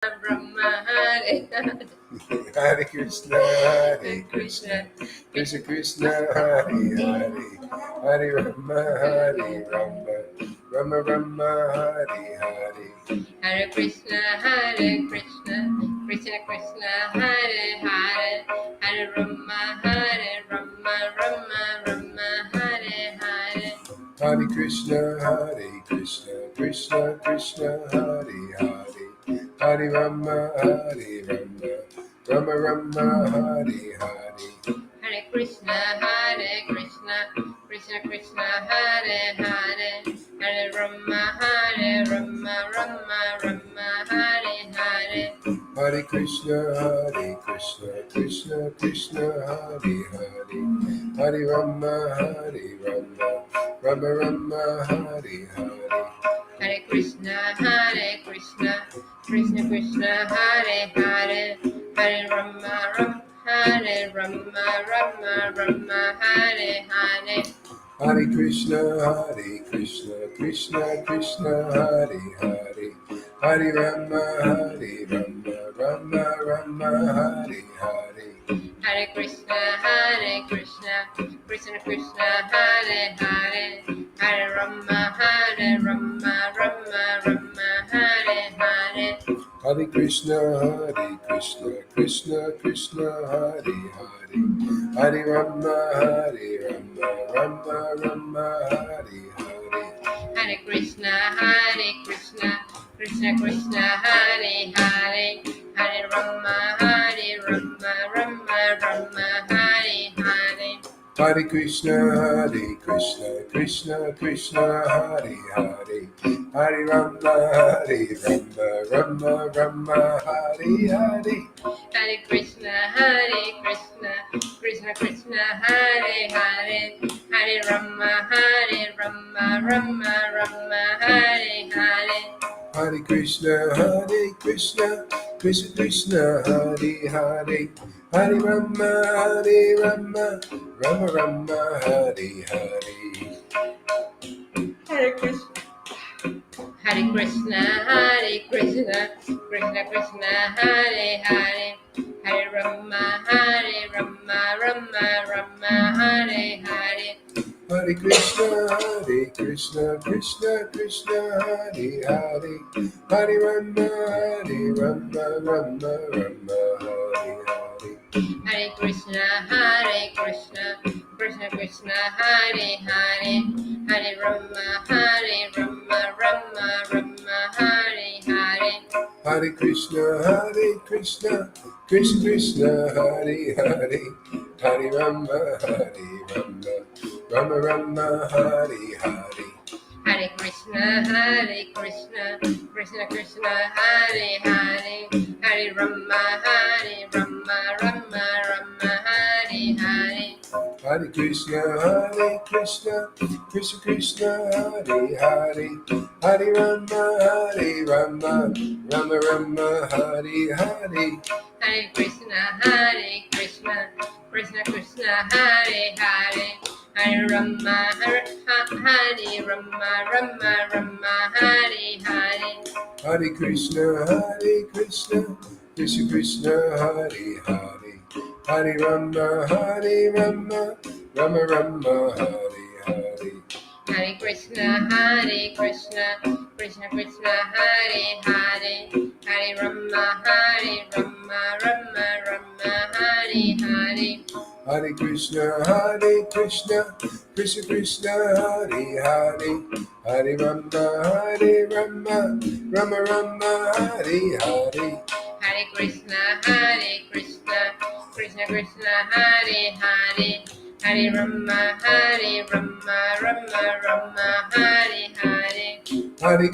Brahma Hare Hare. Hare Krishna, Krishna Krishna, Hare Hare, Hare Rama, Hare Rama, Rama Rama, Hare Hare. Hare Krishna, Krishna Krishna, Hare Hare, Hare Rama, Rama Rama, Hare Hare. Hare Krishna, Krishna Krishna, Hare Hare, Hare Rama, Rama Rama, Hare Hare. Hare Krishna, Krishna Krishna, Hare Hare, Hare Rama, Rama, Hare Hare. Hare Krishna, Krishna Krishna, Hare Hare, Hare Rama, Rama Rama, Hare Hare. Hare Krishna, Krishna Krishna, Hare Hare, Hare Rama, Rama, Hare Hare. Hare Krishna, Krishna Krishna, Hare Hare, Hare Rama, Rama Rama, Hare Hare. Hare Krishna, Krishna Krishna, Hare Hare, Hare Rama, Rama Hare Hare. Hare Krishna, Krishna Krishna, Hare Hare, Hare Rama, Rama Rama, Hare Hare. Hare Krishna, Krishna Krishna, Hare Hare, Hare Rama, Rama Hare Hare. Hare Krishna, Krishna Krishna, Hare Hare, Hare Rama, Rama Rama, Hare Hare. Hare Krishna, Krishna Krishna, Hare Hare, Hare Rama, Rama Hare Hare. Hare Krishna, Krishna Krishna, Hare Hare, Hare Rama, Rama Rama, Hare Hare. Hare Krishna, Krishna Krishna, Hare Hare, Hare Rama, Rama Hare Hare. Hare Krishna, Krishna Krishna, Hare Hare, Hare Rama, Rama Rama, Hare Hare. Hare Krishna, Krishna Krishna, Hare Hare, Hare Rama, Rama Hare Hare. Hare Krishna, Krishna Krishna, Hare Hare, Hare Rama, Rama Rama, Hare Hare. Hare Krishna, Krishna Krishna, Hare Hare, Hare Rama, Rama Hare Hare. Hare Krishna, Krishna Krishna, Hare Hare, Hare Rama, Rama Rama, Hare Hare. Hare Krishna, Krishna Krishna, Hare Hare, Hare Rama, Rama Hare Hare. Hare Krishna, Krishna Krishna, Hare Hare, Hare Rama, Rama Rama, Hare Hare. Hare Krishna, Krishna Krishna, Hare Hare, Hare Rama, Rama Hare Hare. Hare Krishna, Krishna Krishna, Hare Hare, Hare Rama, Rama Rama, Hare Hare. Hare Krishna, Krishna Krishna, Hare Hare, Hare Rama, Rama Hare Hare. Hare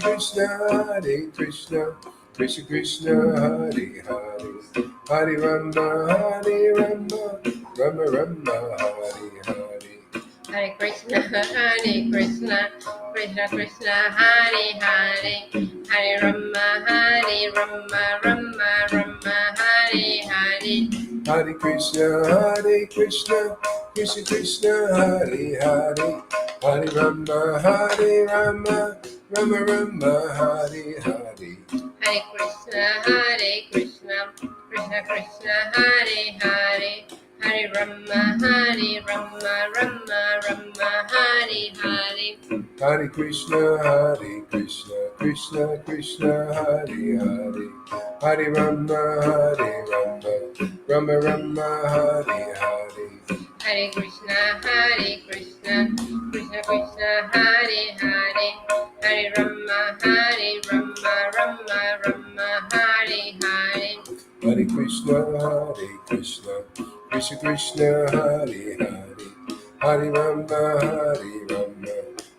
Krishna, Krishna Krishna, Hare Hare, Hare Rama, Rama Rama, Hare Hare. Hare Krishna, Krishna Krishna, Hare Hare, Hare Rama, Rama Hare Hare. Hare Krishna, Krishna Krishna, Hare Hare, Hare Rama, Rama Rama, Hare Hare. Hare Krishna, Krishna Krishna, Hare Hare, Hare Rama, Rama Rama, Hare Hare. Hare Krishna, Krishna Krishna, Hare Hare, Hare Rama, Rama Rama, Hare Hare. Hare Krishna, Krishna Krishna, Hare Hare, Hare Rama, Rama Hare Hare. Hare Krishna, Krishna Krishna, Hare Hare, Hare Rama,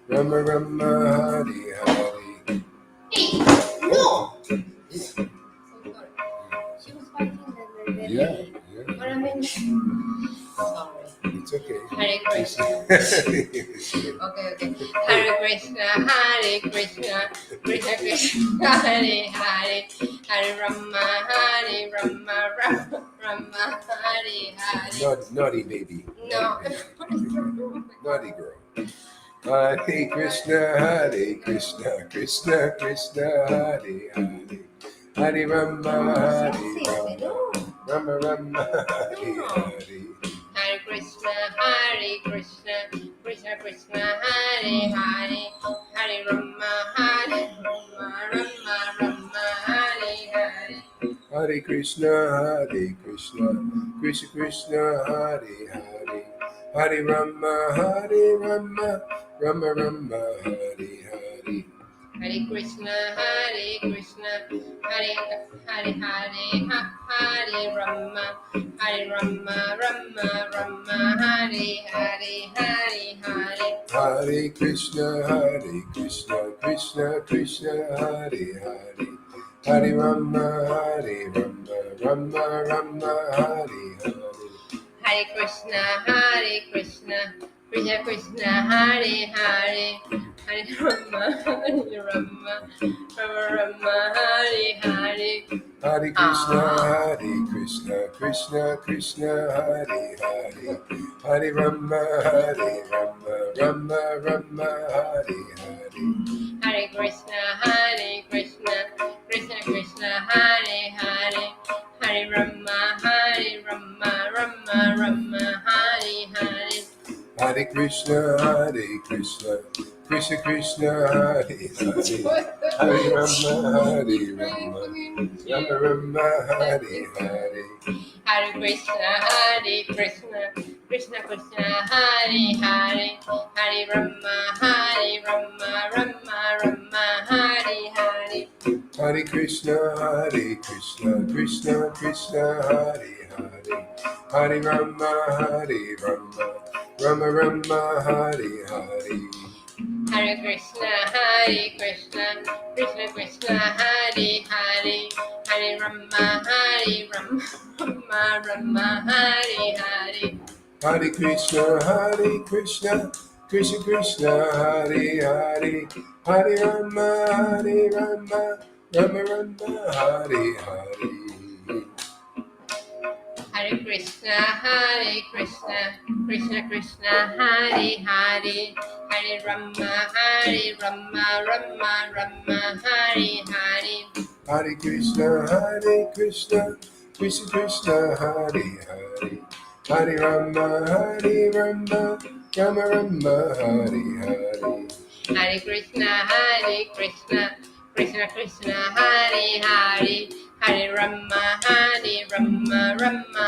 Rama Rama, Hare Hare. Hey, no! So sorry. She was fighting the Yeah. But I mean, sorry. It's okay. Hare Krishna. Okay. Hare Krishna, Krishna Krishna, Hare Hare, Hare Rama, Rama Hare Hare. Naughty baby. No. Naughty girl. Hare Krishna, Krishna Krishna, Hare Hare, Hare Rama, Rama Rama, Hare Hare. Hare Krishna, Krishna Krishna, Hare Hare, Hare Rama, Rama Hare Hare. Hare Krishna, Krishna Krishna, Hare Hare, Hare Rama, Rama Rama, Hare Hare. Hare Krishna, Krishna Hare Hare, Hare Rama, Rama Hare Hare, Hare Hare. Hare Krishna, Krishna Krishna, Hare Hare, Hare Rama, Rama Hare Hare. Hare Krishna, Krishna Krishna, Hare Hare, Hare Rama, Rama Hare Hare. Hare Krishna, Krishna Krishna, Hare Hare, Hare Rama, Rama Hare Hare. Hare Krishna, Krishna Krishna, Hare Hare, Hare Rama, Rama Hare Hare. Hare Krishna, Krishna Krishna, Hare Hare, Hare Rama, Rama Hare Hare. Hare Krishna, Krishna Krishna, Hare Hare, Hare Rama, Rama Hare Hare. Hare Krishna, Krishna Krishna, Hare Hare, Hare Rama, Rama Hare Hare. Hare Krishna, Krishna Krishna, Hare Hare, Hare Rama, Rama Hare Hare. Hare Krishna, Krishna Krishna, Hare Hare, Hare Rama, Rama Hare Hare. Hare Krishna, Krishna Krishna, Hare Hare, Hare Rama, Rama Hare Hare. Hare Krishna, Krishna Krishna, Hare Hare, Hare Rama, Rama Hare Hare. Hare Krishna, Krishna Krishna, Hare Hare, Hare Rama, Rama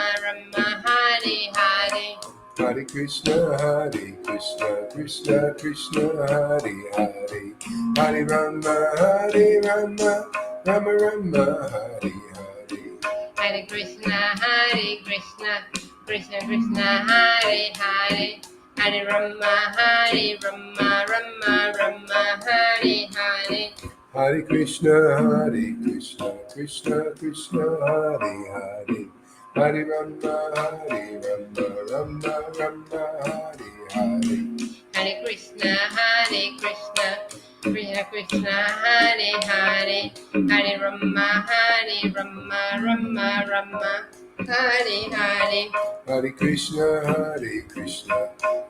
Hare Hare. Hare Krishna, Krishna Krishna, Hare Hare, Hare Rama, Rama Hare Hare. Hare Krishna, Krishna Krishna, Hare Hare, Hare Rama, Rama Hare Hare. Hare Krishna, Krishna Krishna, Hare Hare, Hare Rama, Rama Hare Hare. Hare Krishna, Krishna Krishna, Hare Hare, Hare Rama, Rama Hare Hare. Hare Krishna,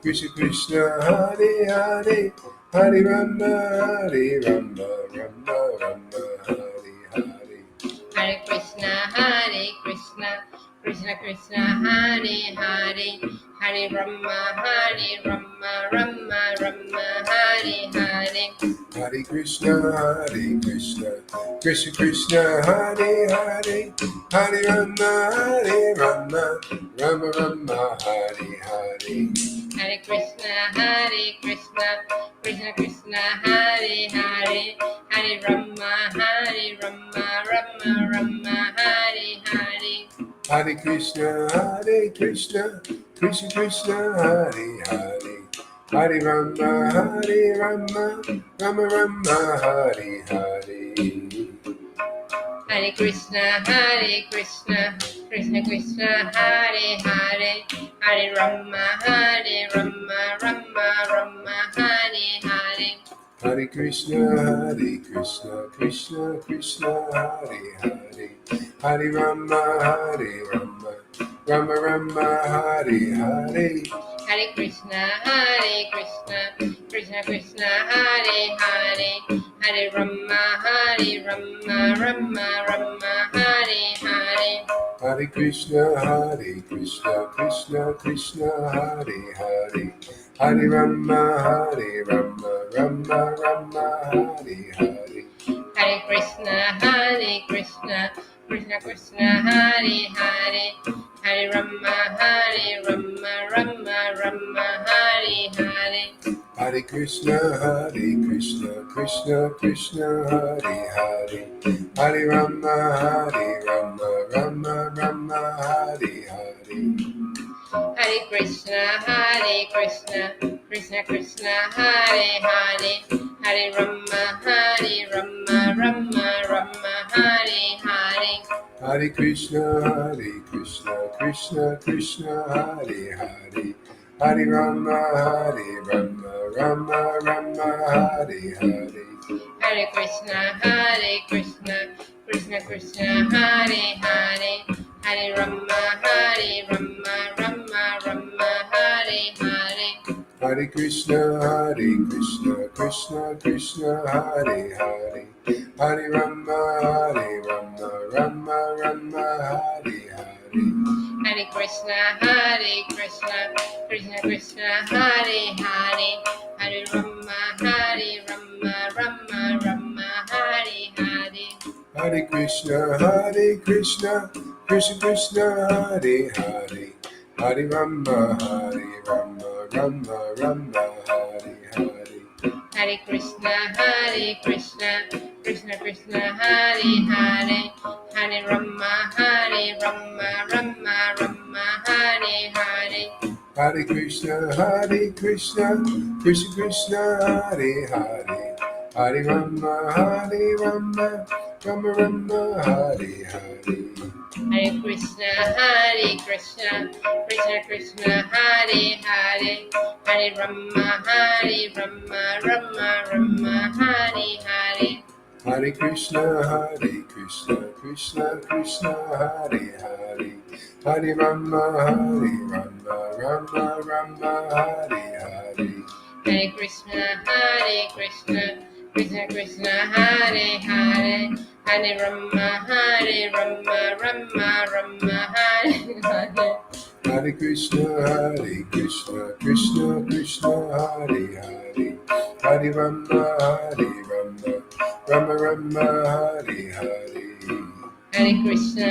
Krishna Krishna, Hare Hare, Hare Rama, Rama Hare Hare Krishna, Krishna Krishna, Hare Hare, Hare Rama, Rama Rama, Hare Hare. Hare Krishna, Krishna Krishna, Hare Hare, Hare Rama, Rama Rama, Hare Hare. Hare Krishna, Krishna Krishna, Hare Hare, Hare Rama, Rama Rama, Hare Hare. Hare Krishna, Krishna Krishna, Hare Hare, Hare Rama, Rama Rama, Hare Hare. Hare Krishna, Krishna Krishna, Hare Hare, Hare Rama, Rama Rama, Hare Hare. Hare Krishna, Krishna Krishna, Hare Hare, Hare Rama, Rama Rama, Hare Hare. Hare Krishna, Krishna Krishna, Hare Hare, Hare Rama, Rama Rama, Hare Hare. Hare Krishna, Krishna Krishna, Hare Hare, Hare Rama, Rama Rama, Hare Hare. Hare Krishna, Krishna Krishna, Hare Hare, Hare Rama, Rama Rama, Hare Hare. Hare Krishna, Krishna Krishna, Hare Hare, Hare Rama, Rama Rama, Hare Hare. Hare Krishna, Krishna Krishna, Hare Hare, Hare Rama, Rama Rama, Hare Hare. Hare Krishna, Krishna Krishna, Hare Hare, Hare Rama, Rama Rama, Hare Hare. Hare Krishna, Krishna Krishna, Hare Hare, Hare Rama, Rama Rama, Hare Hare. Hare Krishna, Krishna Krishna, Hare Hare, Hare Rama, Rama Rama, Hare Hare. Hare Krishna, Krishna Krishna, Hare Hare, Hare Rama, Rama Rama, Hare Hare. Hare Krishna, Krishna Krishna, Hare Hare, Hare Rama, Rama Rama, Hare Hare. Hare Krishna, Krishna Krishna, Hare Hare, Hare Rama, Rama Rama, Hare Hare. Hare Krishna, Krishna Krishna, Hare Hare, Hare Rama, Rama Rama, Hare Hare. Hare Krishna, Krishna Krishna, Hare Hare, Hare Rama, Rama Rama, Hare Hare. Hare Krishna, Krishna Krishna, Hare Hare, Hare Rama, Rama Rama, Hare Hare. Hare Krishna, Krishna Krishna, Hare Hare, Hare Rama, Rama Rama, Hare Hare. Hare Krishna, Krishna Krishna, Hare Hare, Hare Rama, Rama Rama, Hare Hare. Hare Krishna,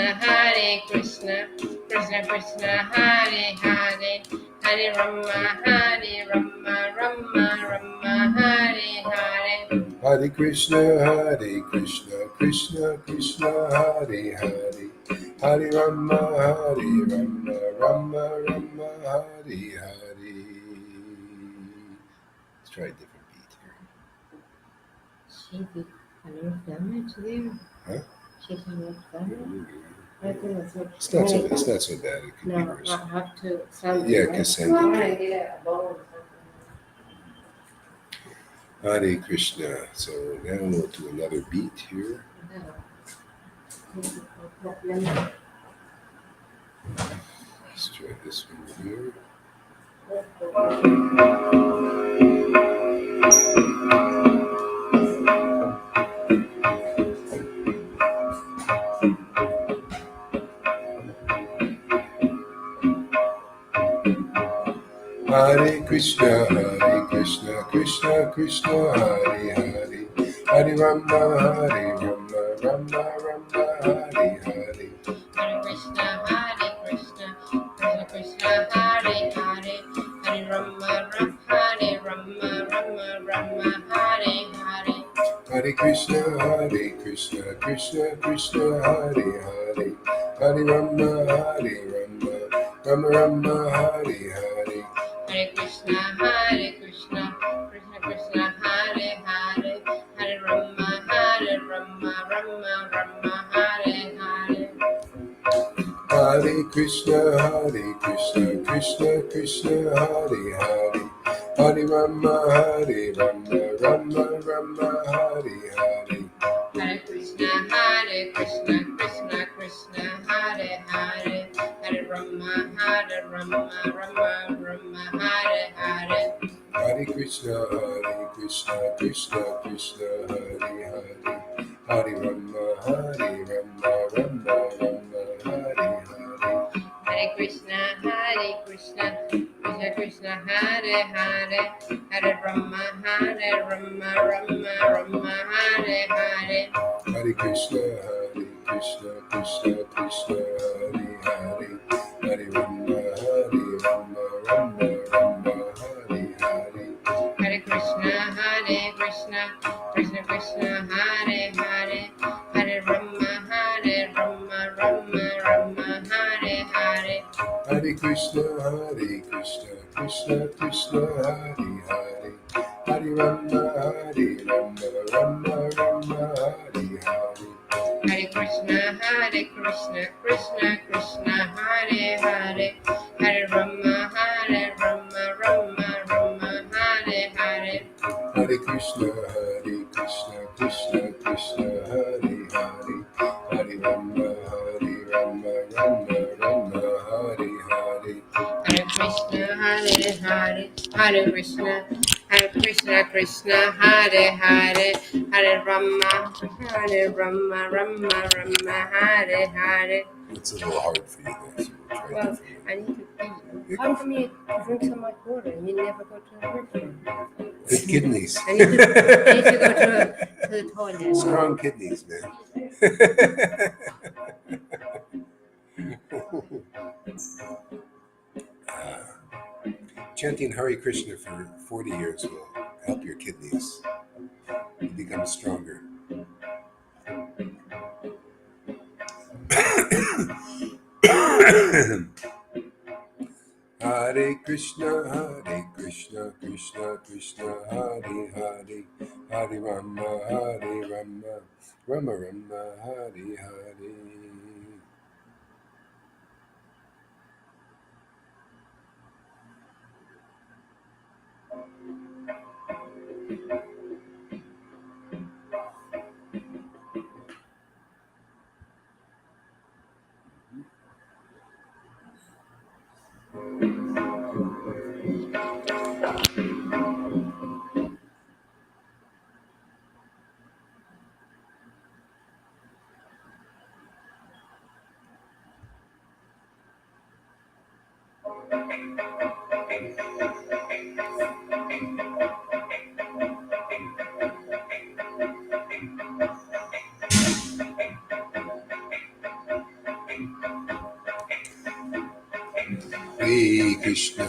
Krishna Krishna, Hare Hare, Hare Rama, Rama Rama, Hare Hare. Hare Krishna, Krishna Krishna, Hare Hare, Hare Rama, Rama Rama, Hare Hare. Let's try a different beat here. She a little damage there. Huh? She's a little damage. I think that's what. It's not so bad. It could be No, worse. I have to send. Yeah, Right? because send I'm it. gonna get a bowl or something. Hare Krishna. So now we'll do another beat here. Yeah. Let's try this one here. Hare Krishna, Krishna Krishna, Hare Hare, Hare Rama, Rama Rama, Hare Hare. Hare Krishna, Krishna Krishna, Hare Hare, Hare Rama, Rama, Hare Hare. Hare Krishna, Krishna Krishna, Hare Hare, Hare Rama, Rama, Hare Hare. Hare Krishna, Krishna Krishna, Hare Hare, Hare Rama, Rama, Hare Hare. Hare Krishna, Krishna Krishna, Hare Hare, Hare Rama, Rama, Hare Hare. Hare Krishna, Krishna Krishna, Hare Hare, Hare Rama, Rama, Hare Hare. Hare Krishna, Krishna Krishna, Hare Hare, Hare Rama, Rama, Hare Hare. Hare Krishna, Krishna Krishna, Hare Hare, Hare Rama, Rama, Hare Hare. Hare Krishna, Krishna Krishna, Hare Hare, Hare Rama, Rama, Hare Hare. Hare Krishna, Krishna Krishna, Hare Hare, Hare Rama, Rama, Hare Hare. Hare Krishna, Krishna Krishna, Hare Hare, Hare Rama, Rama, Hare Hare. Hare Krishna, Krishna Krishna, Hare Hare, Hare Rama, Rama, Hare Hare. Hare Krishna, Krishna, Hare Hare, Hare Rama, Rama, Hare Hare. Hare Krishna, Hare Krishna, Krishna, Hare Hare, Hare Rama, Rama, Hare Hare. It's a little hard for you there, so we'll try Well, I need to pee. How come you drink so much water and you never go to the restroom? Good kidneys. I need to go to the toilet. Strong kidneys, man. Chanting Hare Krishna for 40 years will help your kidneys become stronger. Hare Krishna, Krishna Krishna, Hare Hare, Hare Rama, Rama, Hare Hare. Hare Krishna,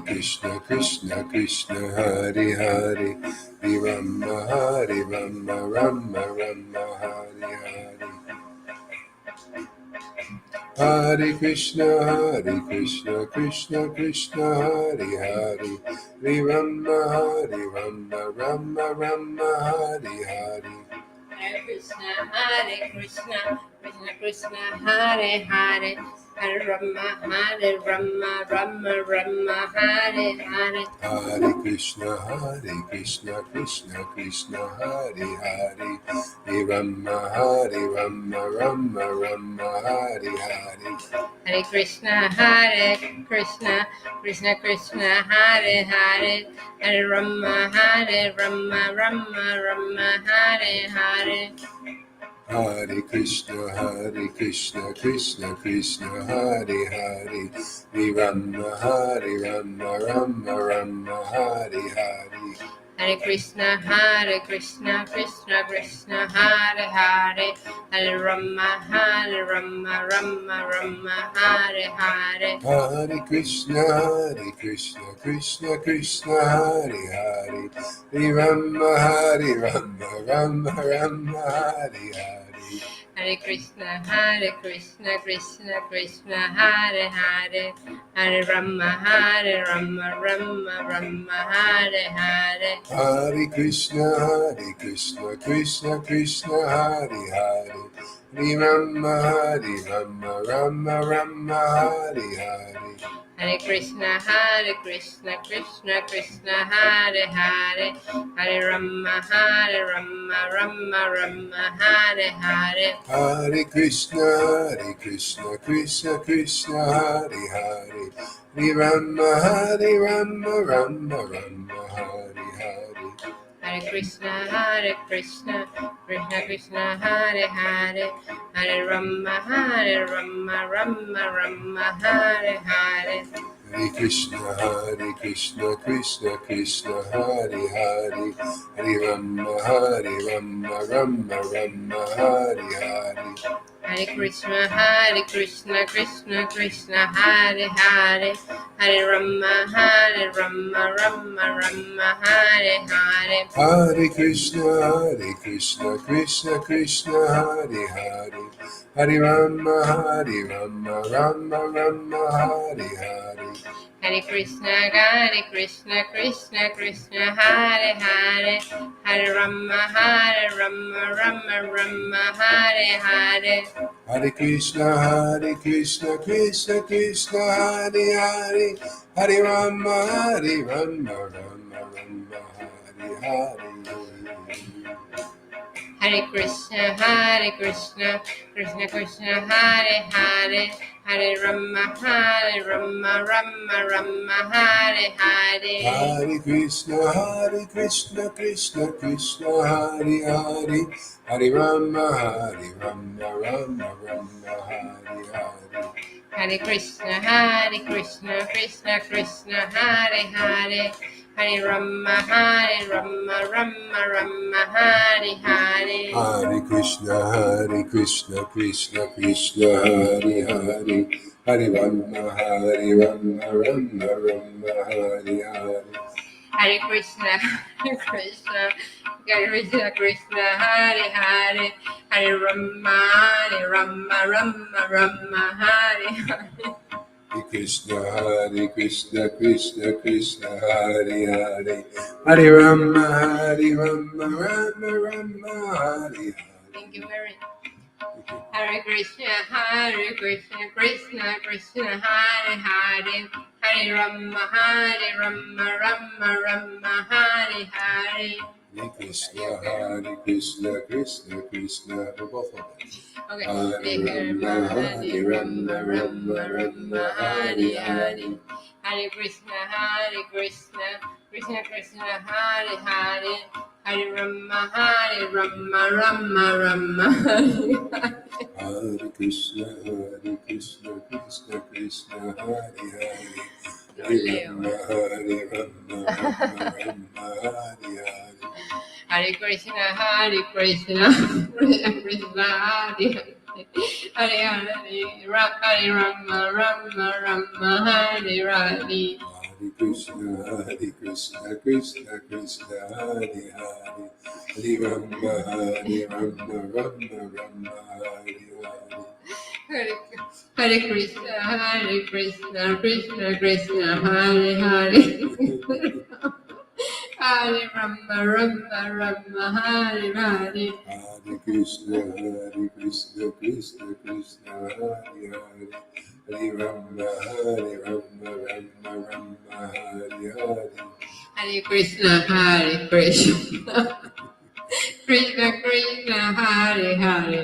Krishna Krishna, Hare Hare, Hare Rama, Rama, Hare Hare. Hare Krishna, Krishna Krishna, Hare Hare, Hare Rama, Rama, Hare Hare. Hare Krishna, Krishna, Hare Hare, Hare Rama, Rama, Hare Hare. Hare Krishna, Krishna Krishna, Hare Hare, Hare Rama, Rama, Hare Hare. Hare Krishna, Krishna Krishna, Hare Hare, Hare Rama, Rama, Hare Hare. Hare Krishna, Krishna Krishna, Hare Hare, Hare Rama, Rama Rama, Hare Hare. Hare Krishna, Krishna Krishna, Hare Hare, Hare Rama, Rama Rama, Hare Hare. Hare Krishna, Krishna Krishna, Hare Hare, Hare Rama, Rama Rama, Hare Hare. Hare Krishna, Krishna Krishna, Hare Hare, Hare Rama, Rama Rama, Hare Hare. Hare Krishna, Krishna Krishna, Hare Hare, Hare Rama, Rama Rama, Hare Hare. Hare Krishna, Krishna Krishna, Hare Hare, Hare Rama, Rama Rama, Hare Hare. Hare Krishna, Krishna Krishna, Hare Hare, Hare Rama, Rama Rama, Hare Hare. Hare Krishna, Krishna Krishna, Hare Hare, Hare Rama, Rama Rama, Hare Hare. Hare Krishna, Krishna Krishna, Hare Hare, Hare Rama, Rama Rama, Hare Hare. Hare Krishna, Krishna Krishna, Hare Hare, Hare Rama, Rama Rama, Hare Hare. Hare Krishna, Krishna Krishna, Hare Hare, Hare Rama, Rama Rama, Hare Hare. Hare Krishna, Krishna Krishna, Hare Hare, Hare Rama, Rama Rama, Hare Hare. Hare Krishna, Krishna Krishna, Hare Hare, Hare Rama, Rama Rama, Hare Hare. Hare Krishna, Krishna Krishna, Hare Hare, Hare Rama, Rama Rama, Hare Hare. Hare Krishna, Krishna Krishna, Hare Hare, Hare Rama, Rama Rama, Hare Hare. Hare Krishna, Krishna Krishna, Hare Hare, Hare Rama, Rama Rama, Hare Hare. Hare Krishna, Krishna Krishna, Hare Hare, Hare Rama, Rama Rama, Hare Hare. Hare Krishna, Krishna Krishna, Hare Hare, Hare Rama, Rama Hare Hare. Hare Krishna, Krishna Krishna, Hare Hare, Hare Rama, Rama Rama, Hare Hare. Thank you very much. Hare Krishna, Krishna Krishna, Hare Hare, Hare Rama, Rama Hare Hare. Hare Krishna, Krishna Krishna, we're both of them. Okay. Hare Rama, Rama Hare Hare. Hare Krishna, Krishna Krishna, Hare Hare, Hare Rama, Rama Hare Hare. Hare Krishna, Krishna Krishna, Hare Hare, Hare Rama, Rama Hare Hare. Hare Krishna, Krishna Krishna, Hare Hare, Hare Rama, Rama Hare Hare. Hare Krishna, Krishna Krishna, Hare Hare, Hare Rama, Rama Hare Hare. Hare Krishna, Krishna Krishna, Hare Hare, Hare Rama, Rama Hare Hare. Hare Krishna, Krishna Krishna, Hare Hare, Hare Rama, Rama Hare Hare. Hare Krishna, Krishna Krishna Hare Hare,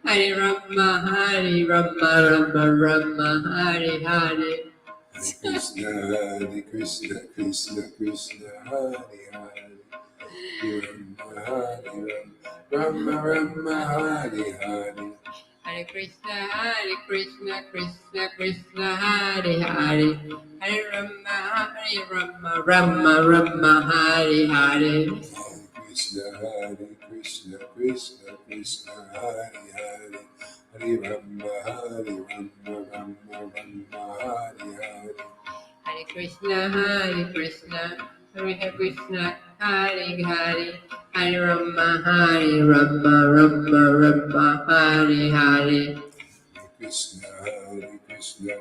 Hare Rama, Rama Hare Hare. Hare Krishna, Krishna Krishna, Hare Hare, Rama Rama Hare Hare. Hare Krishna, Krishna Krishna, Hare Hare, Hare Rama, Rama Rama, Hare Hare. Krishna, Krishna Krishna, Hare Hare, Hare Rama, Rama Hare Hare. Hare Krishna, Krishna Krishna, Hare Hare, Hare Rama, Rama Hare Hare. Krishna, Krishna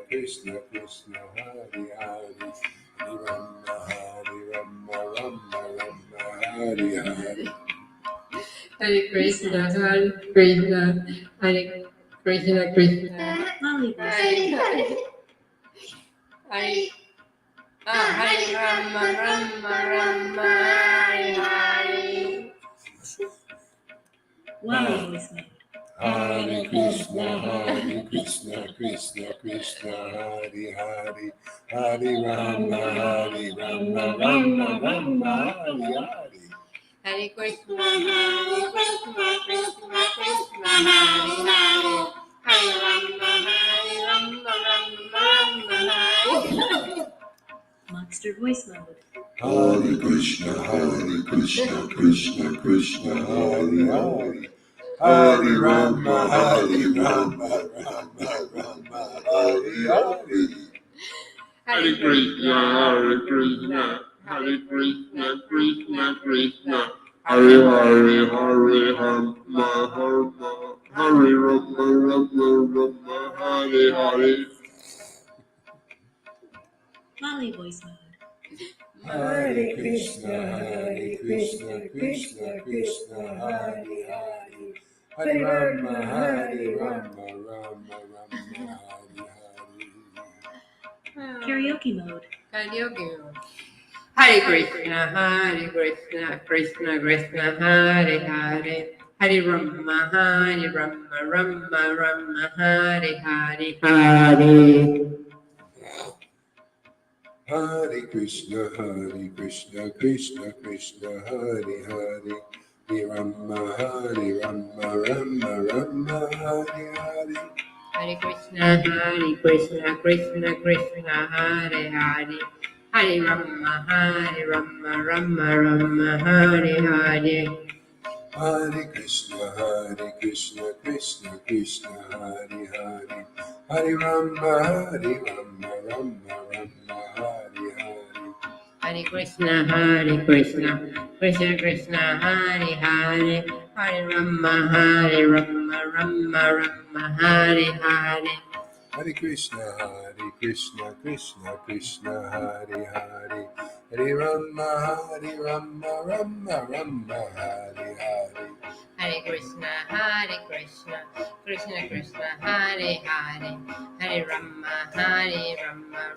Krishna, Hare Hare, Hare Rama, Rama Hare Hare. Hare Krishna, Krishna Krishna, Hare Hare. Hare Rama, Hare Hare. Hare Krishna, Krishna Krishna, Hare Hare, Hare Rama, Rama Hare Hare. Hare Krishna, Krishna Krishna, Hare Hare, Hare Rama, Rama Hare Hare. Monster voice mode. Hare Krishna, Krishna Krishna, Hare Hare, Hare Rama, Rama Hare Hare. Hare Krishna, Krishna Krishna, Krishna, Hare Hare, Hare Rama, Hare Rama, Hare Hare. Molly voice mode. Hare Krishna, Krishna Krishna, Hare Hare, Hare Rama, Rama Hare Hare. Karaoke mode. Karaoke mode. Hare Krishna, Krishna Krishna, Hare Hare, Hare Rama, Rama Hare Hare. Hare Krishna, Krishna Krishna, Hare Hare, Hare Rama, Rama Hare Hare. Hare Krishna, Krishna Krishna, Hare Hare, Hare Rama, Rama Hare Hare. Hare Krishna, Krishna Krishna, Hare Hare, Hare Rama, Rama Hare Hare. Hare Krishna, Krishna Krishna, Hare Hare, Hare Rama, Rama Hare Hare. Hare Krishna, Krishna Krishna, Hare Hare, Hare Rama,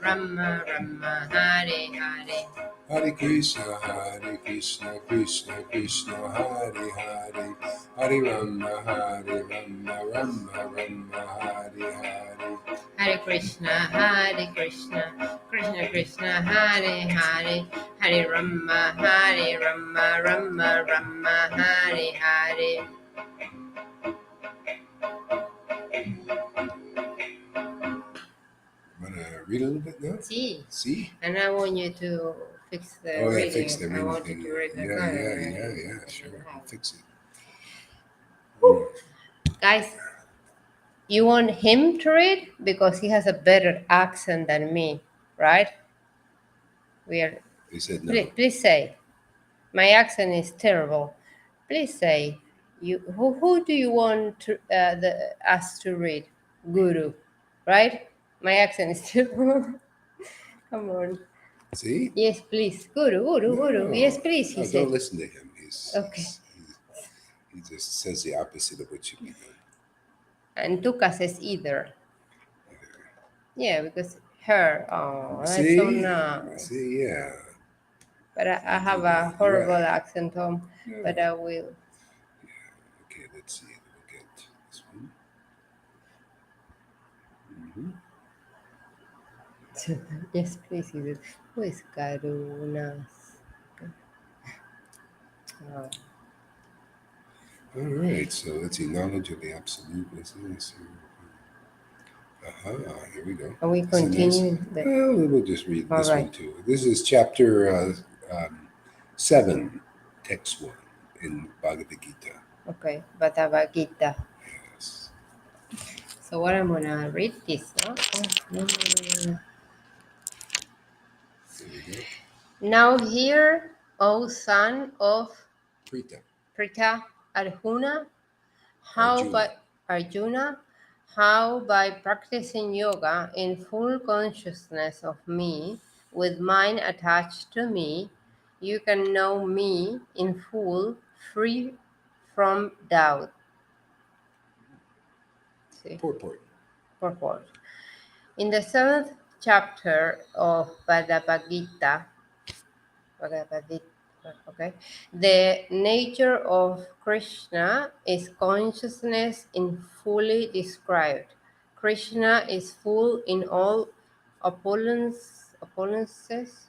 Rama Hare Hare. Hare Krishna, Krishna Krishna, Hare Hare, Hare Rama, Rama Hare Hare. Hare Krishna, Krishna Krishna, Hare Hare, Hare Rama, Rama Hare Hare. Hare Krishna, Krishna Krishna, Hare Hare, Hare Rama, Rama Hare Hare. Want to read a little bit now? See? And I want you to fix the reading. Fix the reading. I want you to read the Yeah, sure. I'll fix it. Guys, you want him to read because he has a better accent than me, right? He said no. Please say, my accent is terrible. Please say, who do you want to, us to read? Guru, right? My accent is terrible. Come on. See? Yes, please. Guru. Yes, please, he said. Don't listen to him. Okay. He just says the opposite of what should be done. And Tuka says either. Yeah, because her. Oh, that's See? so nice. See, yeah. But I have a horrible accent, Tom. Yeah. But I will. Yeah. Okay, let's see. Look at this one. Yes, please. Who is Karunas? Oh. All right, so let's see. Knowledge of the absolute. Here we go. And we This is nice. continue. Well, we'll just read All this right. one too. This is chapter 7, text 1 in Bhagavad Gita. Okay, Bhagavad Gita. Yes. So what I'm gonna read this, no? Oh, no. There we go. Now hear, O son of Prita. Pritha Arjuna, Arjuna. Arjuna, how by practicing yoga in full consciousness of me, with mind attached to me, you can know me in full, free from doubt. See, Purport. purport. In the 7th chapter of Bhagavad Gita, okay, the nature of Krishna is consciousness in fully described. Krishna is full in all opulences, Opulences.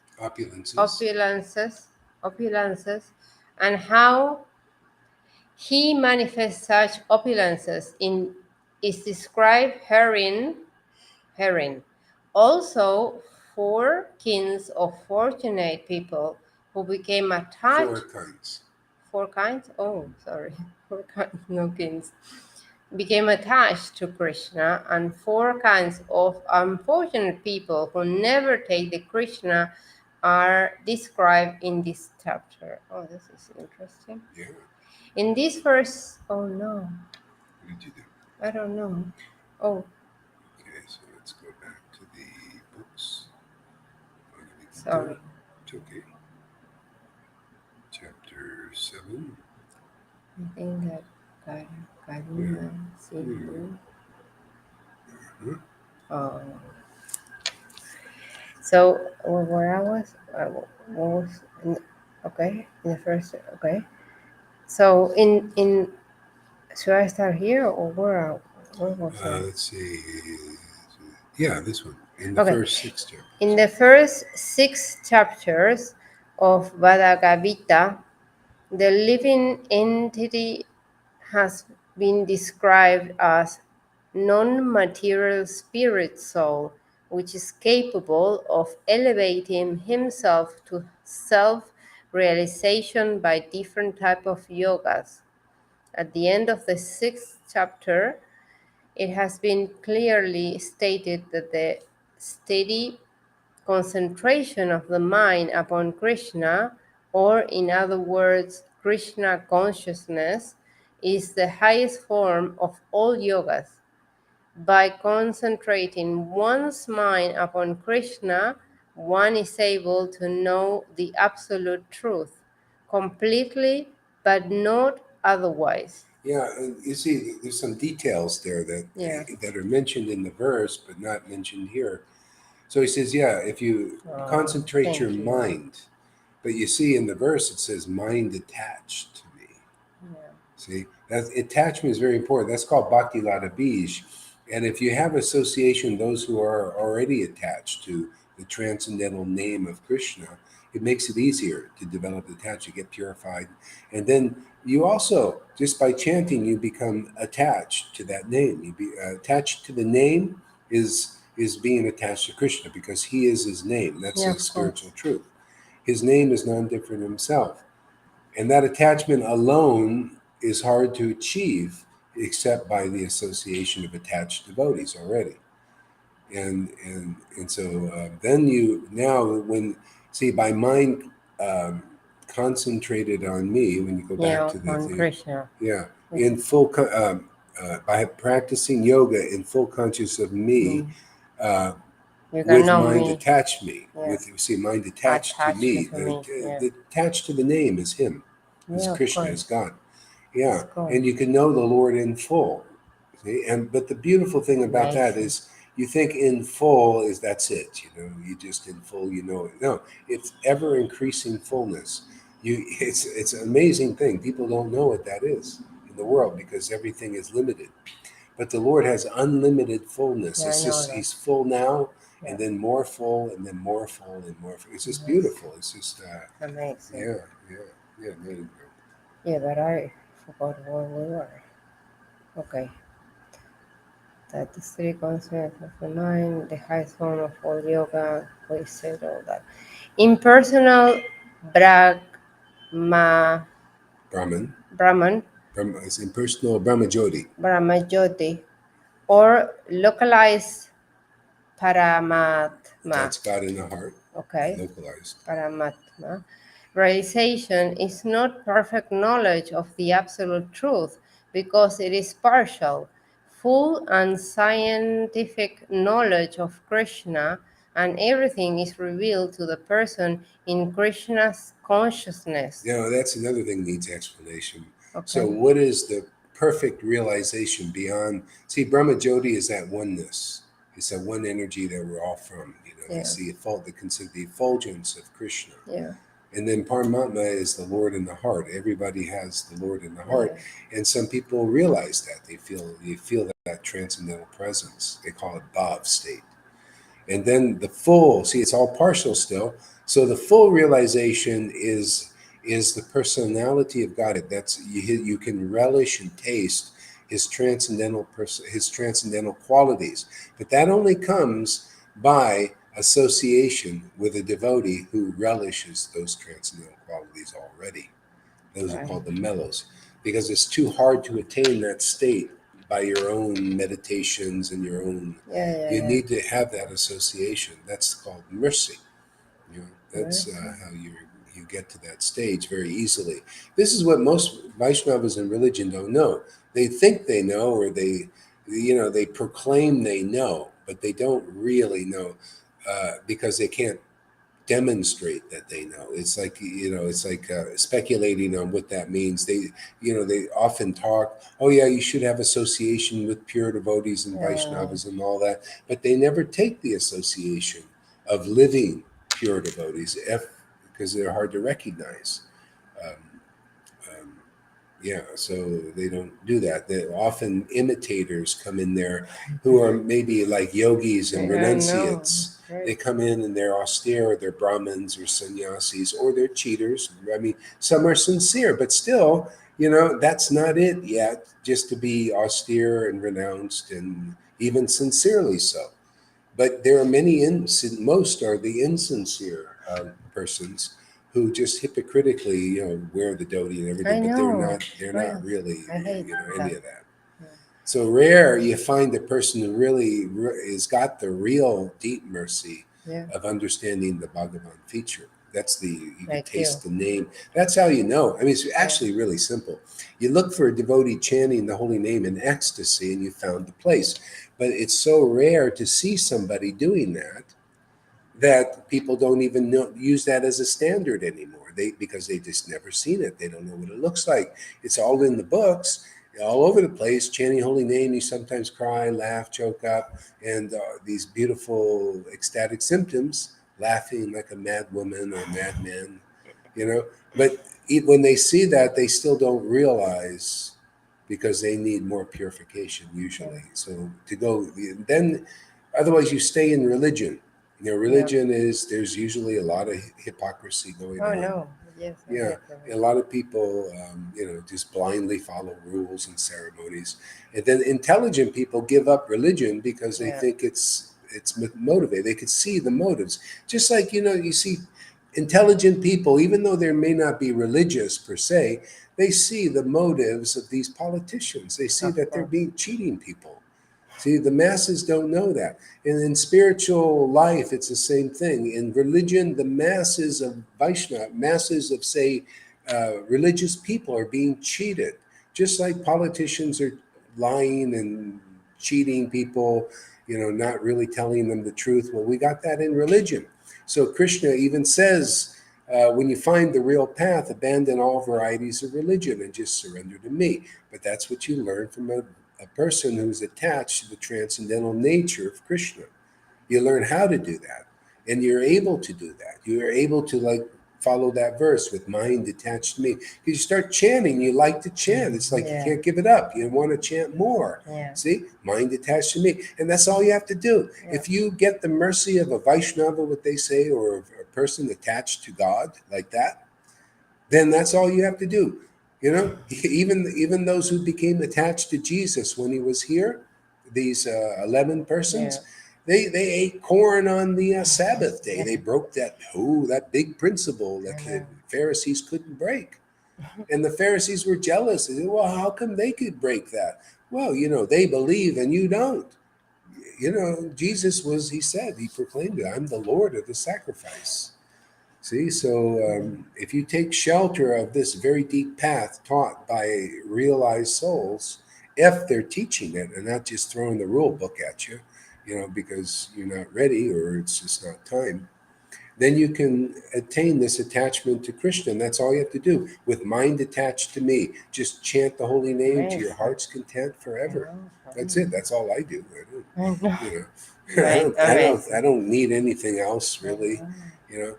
opulences, and how he manifests such opulences in is described herein. Also, 4 kinds of fortunate people who became attached. 4 kinds. 4 kinds? Oh, sorry. 4 kinds, no kings. Became attached to Krishna, and 4 kinds of unfortunate people who never take the Krishna are described in this chapter. Oh, this is interesting. Yeah. In this verse, oh no, What did you do? I don't know. Oh, Okay, so let's go back to the books. sorry. It's okay. Chapter 7. I think that Karuna Sindhu. Hmm. Oh. So where I was okay in the first, okay. So in should I start here or where was I? Let's see. Yeah, this one. In the Okay, first 6 chapters. in the first 6 chapters of Bhagavad Gita, the living entity has been described as non-material spirit soul, which is capable of elevating himself to self-realization by different type of yogas. At the end of the 6th chapter, it has been clearly stated that the steady concentration of the mind upon Krishna, or in other words, Krishna consciousness, is the highest form of all yogas. By concentrating one's mind upon Krishna, one is able to know the absolute truth completely, but not otherwise. Yeah, and you see, there's some details there that Yeah. that are mentioned in the verse, but not mentioned here. So he says, yeah, if you concentrate your Thank you. mind, but you see in the verse it says mind attached to me. Yeah. See, that attachment is very important. That's called bhakti lada bij. And if you have association, those who are already attached to the transcendental name of Krishna, it makes it easier to develop attachment, you get purified. And then you also, just by chanting, you become attached to that name. You be attached to the name is being attached to Krishna because he is his name. That's Yeah, his spiritual truth. His name is non-different himself. And that attachment alone is hard to achieve except by the association of attached devotees already. And so then you now when see by mind concentrated on me when you go back to the on thing, Krishna. yeah, in full by practicing yoga in full conscious of me, You can with know mind me. attached me, Yeah. with see mind attached to me. Yeah. The attached to the name is him, is Yeah, of Krishna, course. is God. Yeah, Of course. and you can know the Lord in full. See? And but the beautiful thing about that Amazing. is you think in full is that's it, you just in full, it. No, it's ever increasing fullness. It's an amazing thing. People don't know what that is in the world because everything is limited. But the Lord has unlimited fullness. Yeah, It's I know just that. he's full now, Yeah. and then more full, and then more full, and more full. It's just Yes. beautiful. It's just Amazing. yeah. There you go. Yeah, but I forgot where we were. Okay. That the three concepts of the mind, the highest form of all yoga, we said all that. Impersonal Brahma, Brahman, Brahman, It's impersonal Brahmajyoti. Brahmajyoti, or localized Paramatma. That's God in the heart, Okay, localized. Paramatma. Realization is not perfect knowledge of the absolute truth because it is partial. Full and scientific knowledge of Krishna and everything is revealed to the person in Krishna's consciousness. That's another thing needs explanation. So, Okay. what is the perfect realization beyond? See, Brahmajyoti is that oneness. It's that one energy that we're all from. They Yeah. see they consider the effulgence of Krishna. Yeah. And then Paramatma is the Lord in the heart. Everybody has the Lord in the heart, Yeah. and some people realize that they feel that transcendental presence. They call it bhav state. And then the full, see, it's all partial still. So the full realization is the personality of God. That's you can relish and taste his transcendental qualities. But that only comes by association with a devotee who relishes those transcendental qualities already. Those are Right. called the mellows, because it's too hard to attain that state by your own meditations and your own. Yeah. Yeah. You Yeah. need to have that association. That's called mercy. That's Mercy. how you get to that stage very easily. This is what most Vaishnavas in religion don't know. They think they know, or they proclaim they know, but they don't really know, because they can't demonstrate that they know. It's like speculating on what that means. They often talk, oh yeah, you should have association with pure devotees and Uh, Vaishnavas and all that, but they never take the association of living pure devotees, because they're hard to recognize. Um, um, yeah, so they don't do that. They often imitators come in there who are maybe like yogis and I know. renunciates. Right. They come in and they're austere, or they're Brahmins or sannyasis, or they're cheaters. I mean, some are sincere, but still, that's not it yet, just to be austere and renounced and even sincerely so. But there are most are the insincere persons who just hypocritically, wear the dhoti and I everything, but they're know. not. They're Right. not really, I hate any that. of that. Yeah. So rare you find a person who really has got the real deep mercy Yeah. of understanding the Bhagavan feature. That's you could Like you. taste the name. That's how you know. I mean, it's Yeah. actually really simple. You look for a devotee chanting the holy name in ecstasy, and you found the place. But it's so rare to see somebody doing that people don't even use that as a standard anymore. Because they just never seen it. They don't know what it looks like. It's all in the books, all over the place. Chanting holy name, you sometimes cry, laugh, choke up, and these beautiful ecstatic symptoms, laughing like a mad woman or a madman, you know. But when they see that, they still don't realize, because they need more purification Yeah. usually. So to go then, otherwise you stay in religion. Yeah. Religion is, there's usually a lot of hypocrisy going Oh on. no. Yes, I Yeah, hate a religion. lot of people, just blindly follow rules and ceremonies, and then intelligent people give up religion because they Yeah. think it's motivated. They could see the motives, just like you see intelligent people, even though they may not be religious per se, they see the motives of these politicians. They see Of that they're course. being cheating people. See, the masses don't know that. And in spiritual life, it's the same thing. In religion, the masses of Vaishnava, masses of, say, religious people are being cheated, just like politicians are lying and cheating people, not really telling them the truth. Well, we got that in religion. So Krishna even says, when you find the real path, abandon all varieties of religion and just surrender to me. But that's what you learn from a person who's attached to the transcendental nature of Krishna. You learn how to do that, and you're able to do that. You're able to follow that verse with mind detached to me. Because you start chanting, you like to chant. It's like you Yeah. can't give it up. You want to chant more. Yeah. See, mind detached to me, and that's all you have to do. Yeah. If you get the mercy of a Vaishnava, what they say, or a person attached to God like that, then that's all you have to do. You know, even those who became attached to Jesus when he was here, these 11 Yeah. persons, they ate corn on the Sabbath day. They broke that big principle that I the know. Pharisees couldn't break. And the Pharisees were jealous. They said, well, how come they could break that? Well, they believe and you don't. Jesus he said, he proclaimed it, I'm the Lord of the sacrifice. See, so if you take shelter of this very deep path taught by realized souls, if they're teaching it and not just throwing the rule book at you, because you're not ready or it's just not time, then you can attain this attachment to Krishna. And that's all you have to do. With mind attached to me, just chant the holy name to your Amazing. heart's content I forever. know. That's it. That's all I do. I don't, I know. you know, I Amazing. don't need anything else I really. know. You know,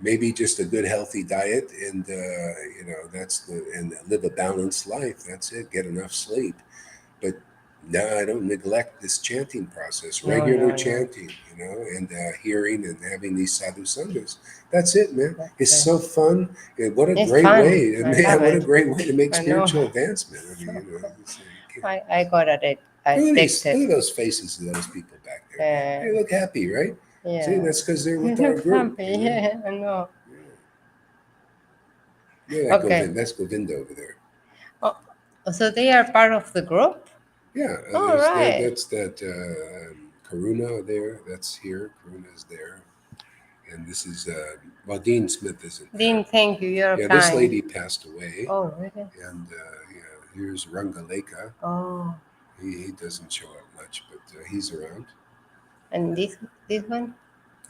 maybe just a good healthy diet, and and live a balanced life. That's it. Get enough sleep. But no, I don't neglect this chanting process, No, regular no, no. chanting, and hearing and having these sadhu sanghas. That's it, man. It's That's it. so fun. And what a It's great fun. way, I love man! What a it. great way to make I know. spiritual advancement. I mean, So you can't. I got Look addicted. at those faces of those people back there. Uh, They look happy, right? See, yeah. that's because they're You with our look group. happy. Yeah, I know. Yeah, Okay. That's Govinda over there. Oh, so they are part of the group? Yeah, All right. that's that Karuna there. That's here. Karuna is there, and this is Dean Smith isn't Dean, there. thank you. You're Yeah, this kind. lady passed away, Oh, really? and yeah, here's Rangaleka. Oh, He doesn't show up much, but he's around. and this one?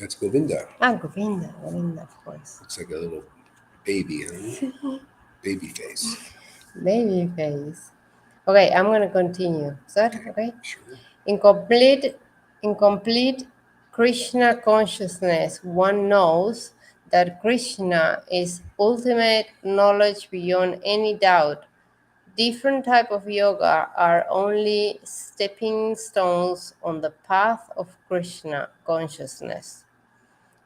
That's Govinda. Ah, Govinda. Govinda, of course. Looks like a little baby, huh? Baby face. Baby face. Okay, I'm gonna continue. Is that Okay, okay? sure. In complete Krishna consciousness, one knows that Krishna is ultimate knowledge beyond any doubt. Different type of yoga are only stepping stones on the path of Krishna consciousness.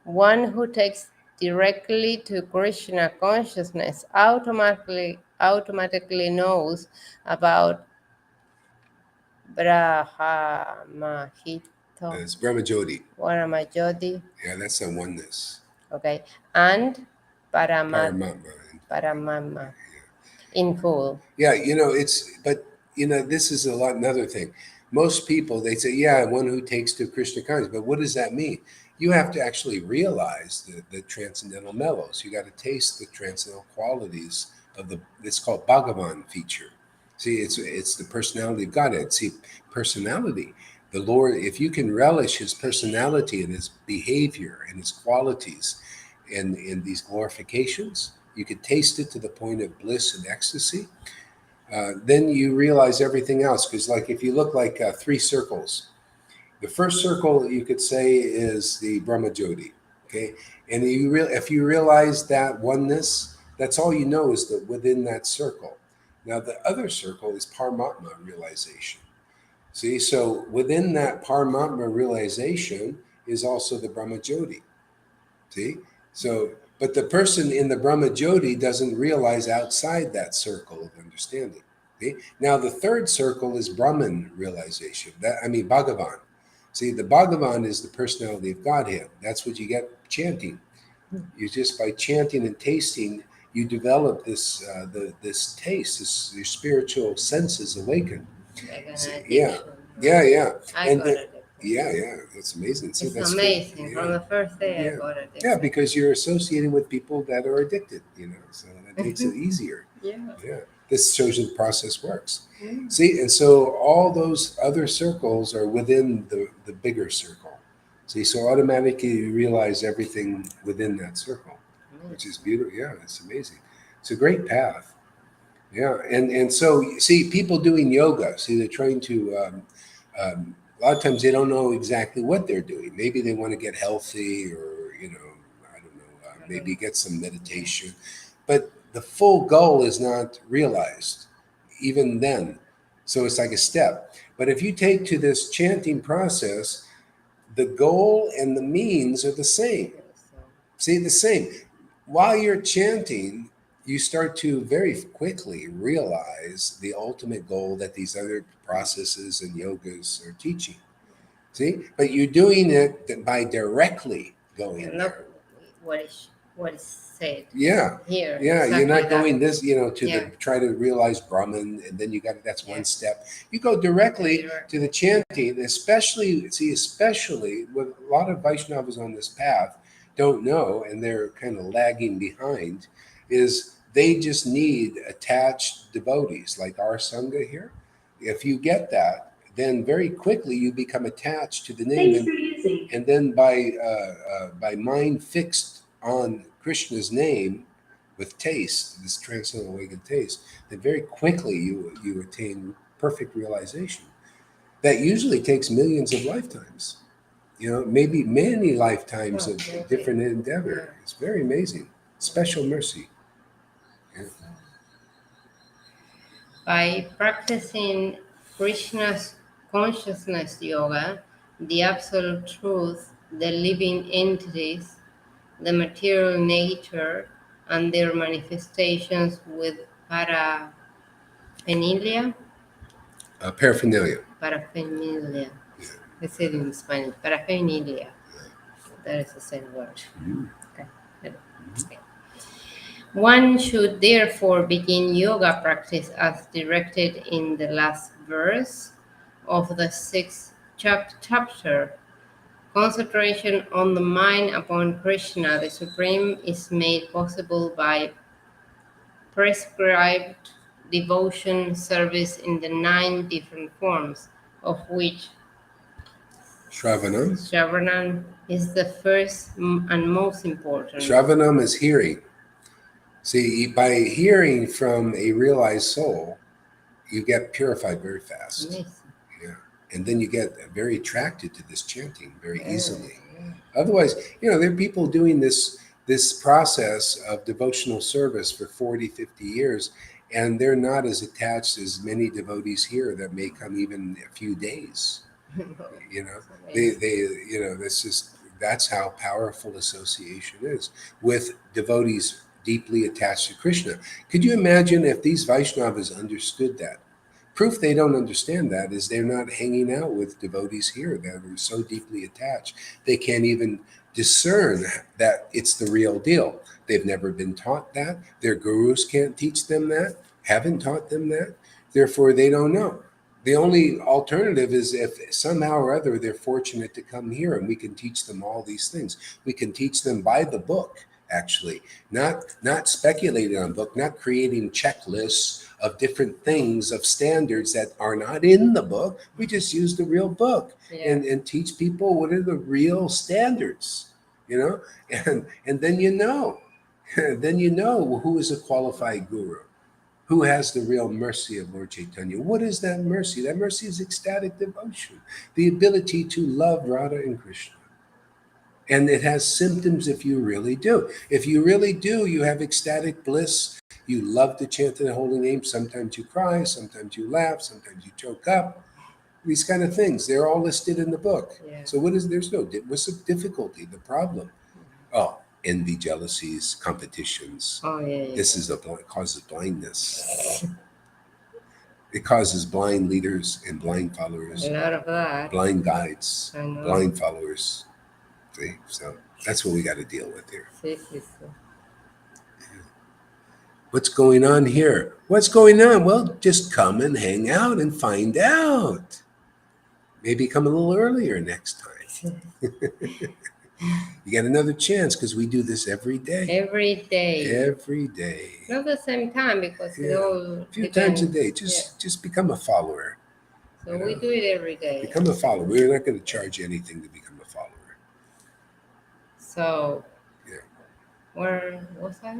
One who takes directly to Krishna consciousness automatically knows about Brahmahito, It's Brahmajoti. Varamajodi, Yeah, that's the oneness. okay, and Paramatma. Paramama in full. Yeah, but this is another thing. Most people they say, yeah, one who takes to Krishna consciousness, but what does that mean? You have to actually realize the transcendental mellows. You got to taste the transcendental qualities of it's called Bhagavan feature. See, it's the personality of Godhead. See, personality. The Lord, if you can relish his personality and his behavior and his qualities in these glorifications, you could taste it to the point of bliss and ecstasy. Then you realize everything else. Because, like, if you look like three circles, the first circle you could say is the Brahmajoti. Okay, and if you realize that oneness, that's all you know is that within that circle. Now, the other circle is Paramatma realization. See, so within that Paramatma realization is also the Brahmajoti. See? So, but the person in the Brahma Jyoti doesn't realize outside that circle of understanding. See? Now, the third circle is Brahman realization. Bhagavan. See, the Bhagavan is the personality of Godhead. That's what you get chanting. You just by chanting and tasting, you develop this taste. Your spiritual senses awaken. Like an See, yeah, addiction, yeah, right? yeah, I and got addicted. yeah, that's amazing. See, It's that's good. amazing. From Yeah. the first day, I Yeah. got Yeah, addicted. because you're associating with people that are addicted, so that makes it easier. Yeah. Yeah. This shows you the process works. Mm. See, and so all those other circles are within the bigger circle. See, so automatically you realize everything within that circle, which is beautiful. Yeah, it's amazing. It's a great path. Yeah, and so see, people doing yoga, see, they're trying to. A lot of times they don't know exactly what they're doing. Maybe they want to get healthy, or I don't know, maybe get some meditation, but the full goal is not realized, even then. So it's like a step. But if you take to this chanting process, the goal and the means are the same. See, the same. While you're chanting, you start to very quickly realize the ultimate goal that these other processes and yogas are teaching. See, but you're doing it by directly going Not there. what is said Yeah, here. yeah. You're Exactly not going that. this, to Yeah. the try to realize Brahman, and then you got that's one Yeah. step. You go directly Direct. to the chanting, especially with a lot of Vaishnavas on this path don't know, and they're kind of lagging behind. Is they just need attached devotees like our sangha here. If you get that, then very quickly you become attached to the name, and then by mind fixed on Krishna's name with taste, this transcendental awakened taste, then very quickly you attain perfect realization. That usually takes millions of lifetimes. Maybe many lifetimes Oh, of okay. different endeavor. Yeah. It's very amazing. Special mercy. Yeah. By practicing Krishna's consciousness yoga, the absolute truth, the living entities, the material nature, and their manifestations with paraphernalia. Paraphernalia. Paraphernalia. Yeah. I said in Spanish. Paraphernalia. That is the same word. Mhm. Okay. Okay. One should therefore begin yoga practice as directed in the last verse of the sixth chapter. Concentration on the mind upon Krishna, the Supreme, is made possible by prescribed devotion service in the 9 different forms, of which Shravanam. Shravanam is the first and most important. Shravanam is hearing. See, by hearing from a realized soul, you get purified very fast. Amazing. Yeah. And then you get very attracted to this chanting very Yeah, easily. yeah. Otherwise, there are people doing this process of devotional service for 40, 50 years, and they're not as attached as many devotees here that may come even a few days. You know, It's they amazing. that's how powerful association is with devotees deeply attached to Krishna. Could you imagine if these Vaishnavas understood that? Proof they don't understand that is they're not hanging out with devotees here that are so deeply attached they can't even discern that it's the real deal. They've never been taught that. Their gurus can't teach them that, haven't taught them that. Therefore, they don't know. The only alternative is if somehow or other they're fortunate to come here and we can teach them all these things. We can teach them by the book, actually, not speculating on book, not creating checklists of different things, of standards that are not in the book. We just use the real book Yeah. and teach people what are the real standards, and then then who is a qualified guru, who has the real mercy of Lord Caitanya. What is that mercy? That mercy is ecstatic devotion, the ability to love Radha and Krishna. And it has symptoms if you really do. If you really do, you have ecstatic bliss. You love to chant the holy name. Sometimes you cry, sometimes you laugh, sometimes you choke up. These kind of things, they're all listed in the book. Yeah. So what's the difficulty, the problem? Oh, envy, jealousies, competitions. Oh, yeah, yeah. This causes blindness. It causes blind leaders and blind followers, A lot of that. blind guides, I know. blind followers. See? So that's what we got to deal with here. Sí, sí, sí. What's going on here? What's going on? Well, just come and hang out and find out. Maybe come a little earlier next time. You get another chance because we do this every day. Every day. Every day. Not the same time because it Yeah. all A few depends. times a day. Just become a follower. So we do it every day. Become a follower. We're not going to charge you anything to become a follower. So, Yeah. where was I?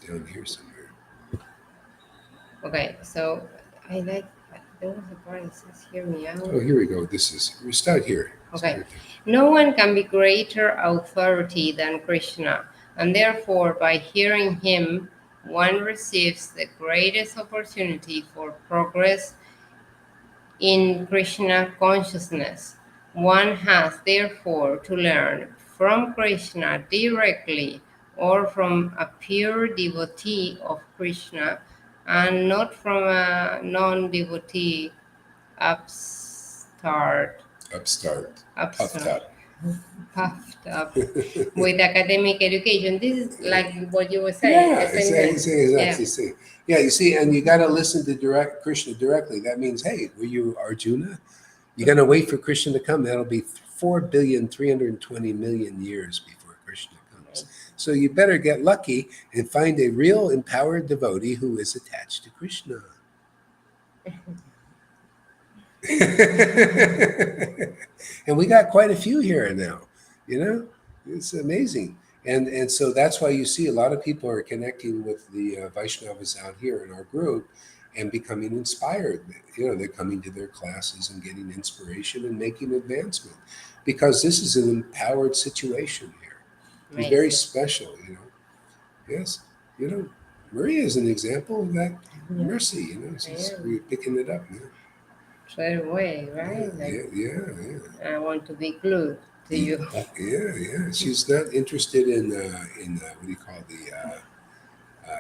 Down here somewhere. Okay, so I like, there was a part that says hear me out. Oh, here we go. We start here. Okay. Start No one can be greater authority than Krishna, and therefore by hearing him, one receives the greatest opportunity for progress in Krishna consciousness. One has therefore to learn from Krishna directly or from a pure devotee of Krishna, and not from a non-devotee upstart, Upstart, puffed upstart, up. puffed up with academic education. This is like what you were saying, the Yeah, same thing. Yeah. exactly. See, yeah, you see, and you got to listen to direct Krishna directly. That means, hey, were you Arjuna? You got to wait for Krishna to come. That'll be 4,320,000,000 years before Krishna comes. So you better get lucky and find a real empowered devotee who is attached to Krishna. And we got quite a few here now. You know, it's amazing. And so that's why you see a lot of people are connecting with the Vaishnavas out here in our group and becoming inspired. You know, they're coming to their classes and getting inspiration and making advancement because this is an empowered situation here. It's very Amazing. special. You know, yes. You know, Maria is an example of that Yeah. mercy. You know, I she's am. picking it up. Yeah. Straight away, Yeah, right? Like, yeah, yeah, yeah. I want to be glued to you. Yeah, yeah. She's not interested in what do you call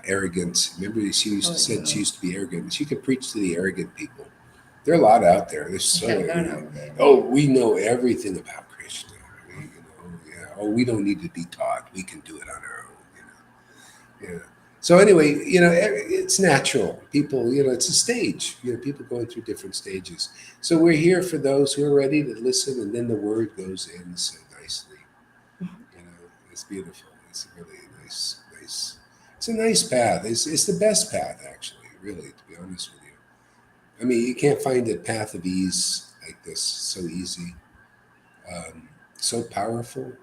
arrogance. Remember, Oh, said she no. used to be arrogant, but she could preach to the arrogant people. There are a lot out there. There's There's a so lot out there. oh, we know everything about Krishna. You know, yeah. Oh, we don't need to be taught. We can do it on our own. Yeah. So anyway, you know, it's natural. People, you know, it's a stage. You know, people going through different stages. So we're here for those who are ready to listen, and then the word goes in so nicely. You know, it's beautiful. It's really nice. It's a nice path. It's the best path, actually. Really, to be honest with you. I mean, you can't find a path of ease like this. So easy, so powerful,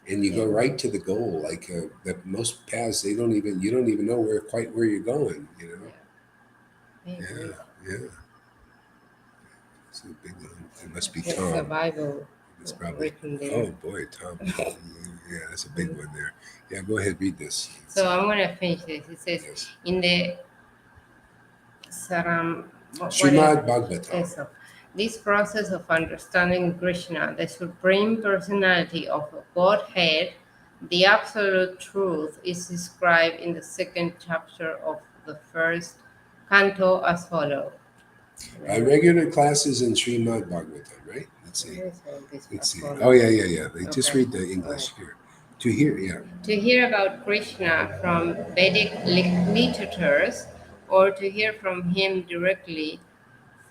and you go Yeah. right to the goal. Like that, most paths they don't even you don't even know where you're going. You know. Yeah. I agree. Yeah, yeah. It's a big one. It must be There's a Tom. Bible It's probably. written there. Oh boy, Tom. Yeah, that's a big one there. Yeah, go ahead, read this. Let's So see. I'm going to finish this. It says, Yes. in the Saram, what is Srimad Bhagavatam. eso? This process of understanding Krishna, the supreme personality of Godhead, the absolute truth, is described in the second chapter of the first canto as follows. Regular classes in Srimad Bhagavatam, right? Let's see. Where is all this Let's as see. Oh follows? yeah, yeah, yeah. They just Okay. read the English here. To hear, yeah. To hear about Krishna from Vedic literatures, or to hear from him directly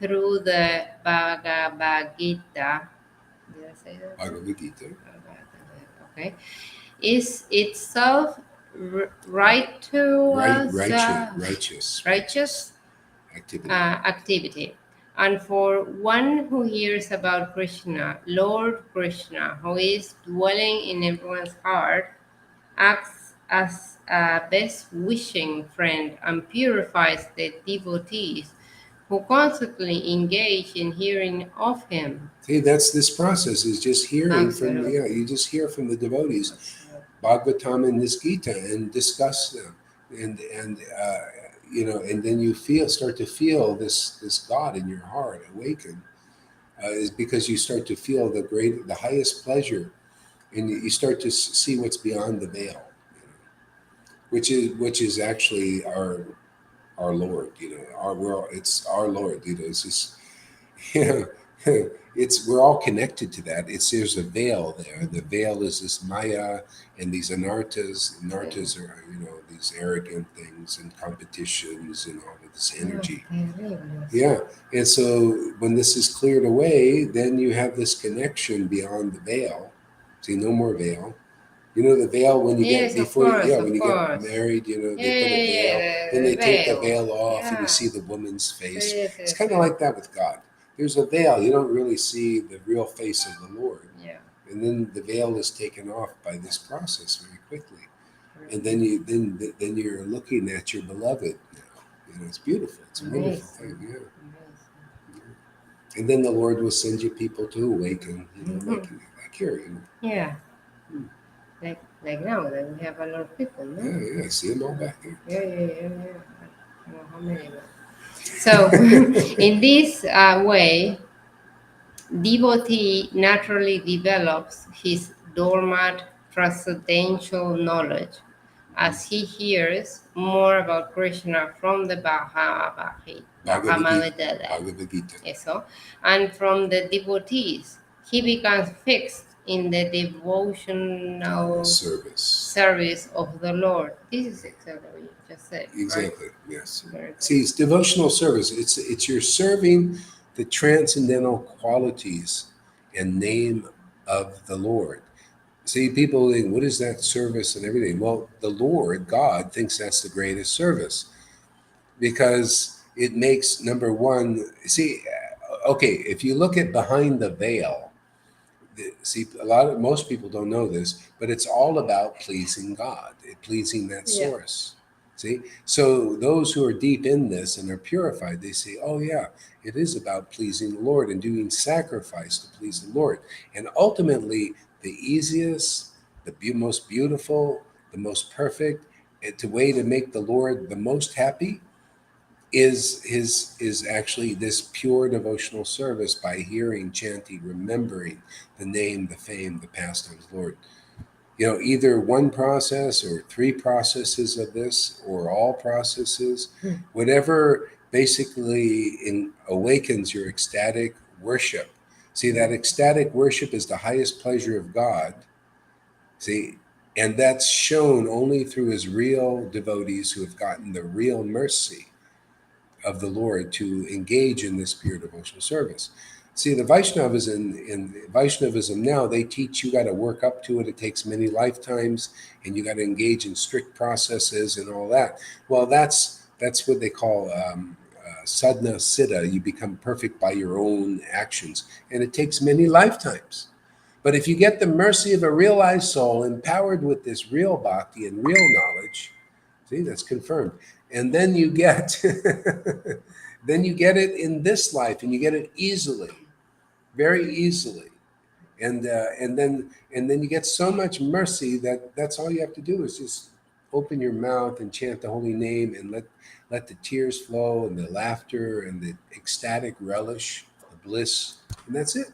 through the Bhagavad Gita, did I say that? Bhagavad Gita. Okay, is itself Right, righteous, righteous righteous activity. activity. And for one who hears about Krishna, Lord Krishna, who is dwelling in everyone's heart, acts as a best wishing friend and purifies the devotees who constantly engage in hearing of him. See, that's this process is just hearing from Absolutely. yeah. You just hear from the devotees, Absolutely. Bhagavatam and this Gita, and discuss them, and you know, and then you start to feel this God in your heart awaken, is because you start to feel the highest pleasure, and you start to see what's beyond the veil, you know, which is actually our Lord, you know, it's our Lord, you know, it's just yeah, it's we're all connected to that. There's a veil there. The veil is this Maya and these anartas. Anartas are these arrogant things and competitions and all of this No, energy. terrible. Yeah, and so when this is cleared away, then you have this connection beyond the veil. See, no more veil. You know the veil when you get Yes, of course, when of you get course. married, Yeah, they put a yeah, veil, yeah, then the they take the veil. veil off and you Yeah. see the woman's face. Yes, It's yes, kind of yes. like that with God. There's a veil. You don't really see the real face of the Lord. Yeah. And then the veil is taken off by this process very quickly. And Mhm. then then you're looking at your beloved now. You know, it's beautiful. It's a wonderful thing. Amazing. Yeah. Amazing. And then the Lord will send you people to awaken, like here, Yeah. Hmm. Like now that we have a lot of people, no? Yeah, yeah, I see them all back there. Yeah. I don't know how many, but so in this way, devotee naturally develops his dormant transcendental knowledge. as he hears more about Krishna from the Bhagavad Bhagavad Gita, Bhagavad Gita. eso, and from the devotees, he becomes fixed in the devotional Service. service of the Lord. This is exactly what you just said, right? Exactly. Yes. Very good. See, it's devotional service. It's you're serving the transcendental qualities and name of the Lord. See, people think, what is that service and everything? Well, the Lord, God, thinks that's the greatest service because it makes number one. See, okay, if you look at behind the veil, see, most people don't know this, but it's all about pleasing God, pleasing that Yeah. source. See, so those who are deep in this and are purified, they say, "Oh yeah, it is about pleasing the Lord and doing sacrifice to please the Lord." And ultimately, the easiest, most beautiful, the most perfect, the way to make the Lord the most happy is actually this pure devotional service by hearing, chanting, remembering the name, the fame, the pastimes, Lord. You know, either one process or three processes of this, or all processes, whatever basically awakens your ecstatic worship. See, that ecstatic worship is the highest pleasure of God. See, and that's shown only through his real devotees who have gotten the real mercy of the Lord to engage in this pure devotional service. See, the Vaishnavas in Vaishnavism now, they teach you got to work up to it. It takes many lifetimes, and you got to engage in strict processes and all that. Well, that's what they call sadhana siddha. You become perfect by your own actions, and it takes many lifetimes. But if you get the mercy of a realized soul, empowered with this real bhakti and real knowledge, see, that's confirmed. And then you get then you get it in this life, and you get it easily, very easily. And then you get so much mercy that that's all you have to do is just open your mouth and chant the holy name, and let the tears flow and the laughter and the ecstatic relish, the bliss, and that's it.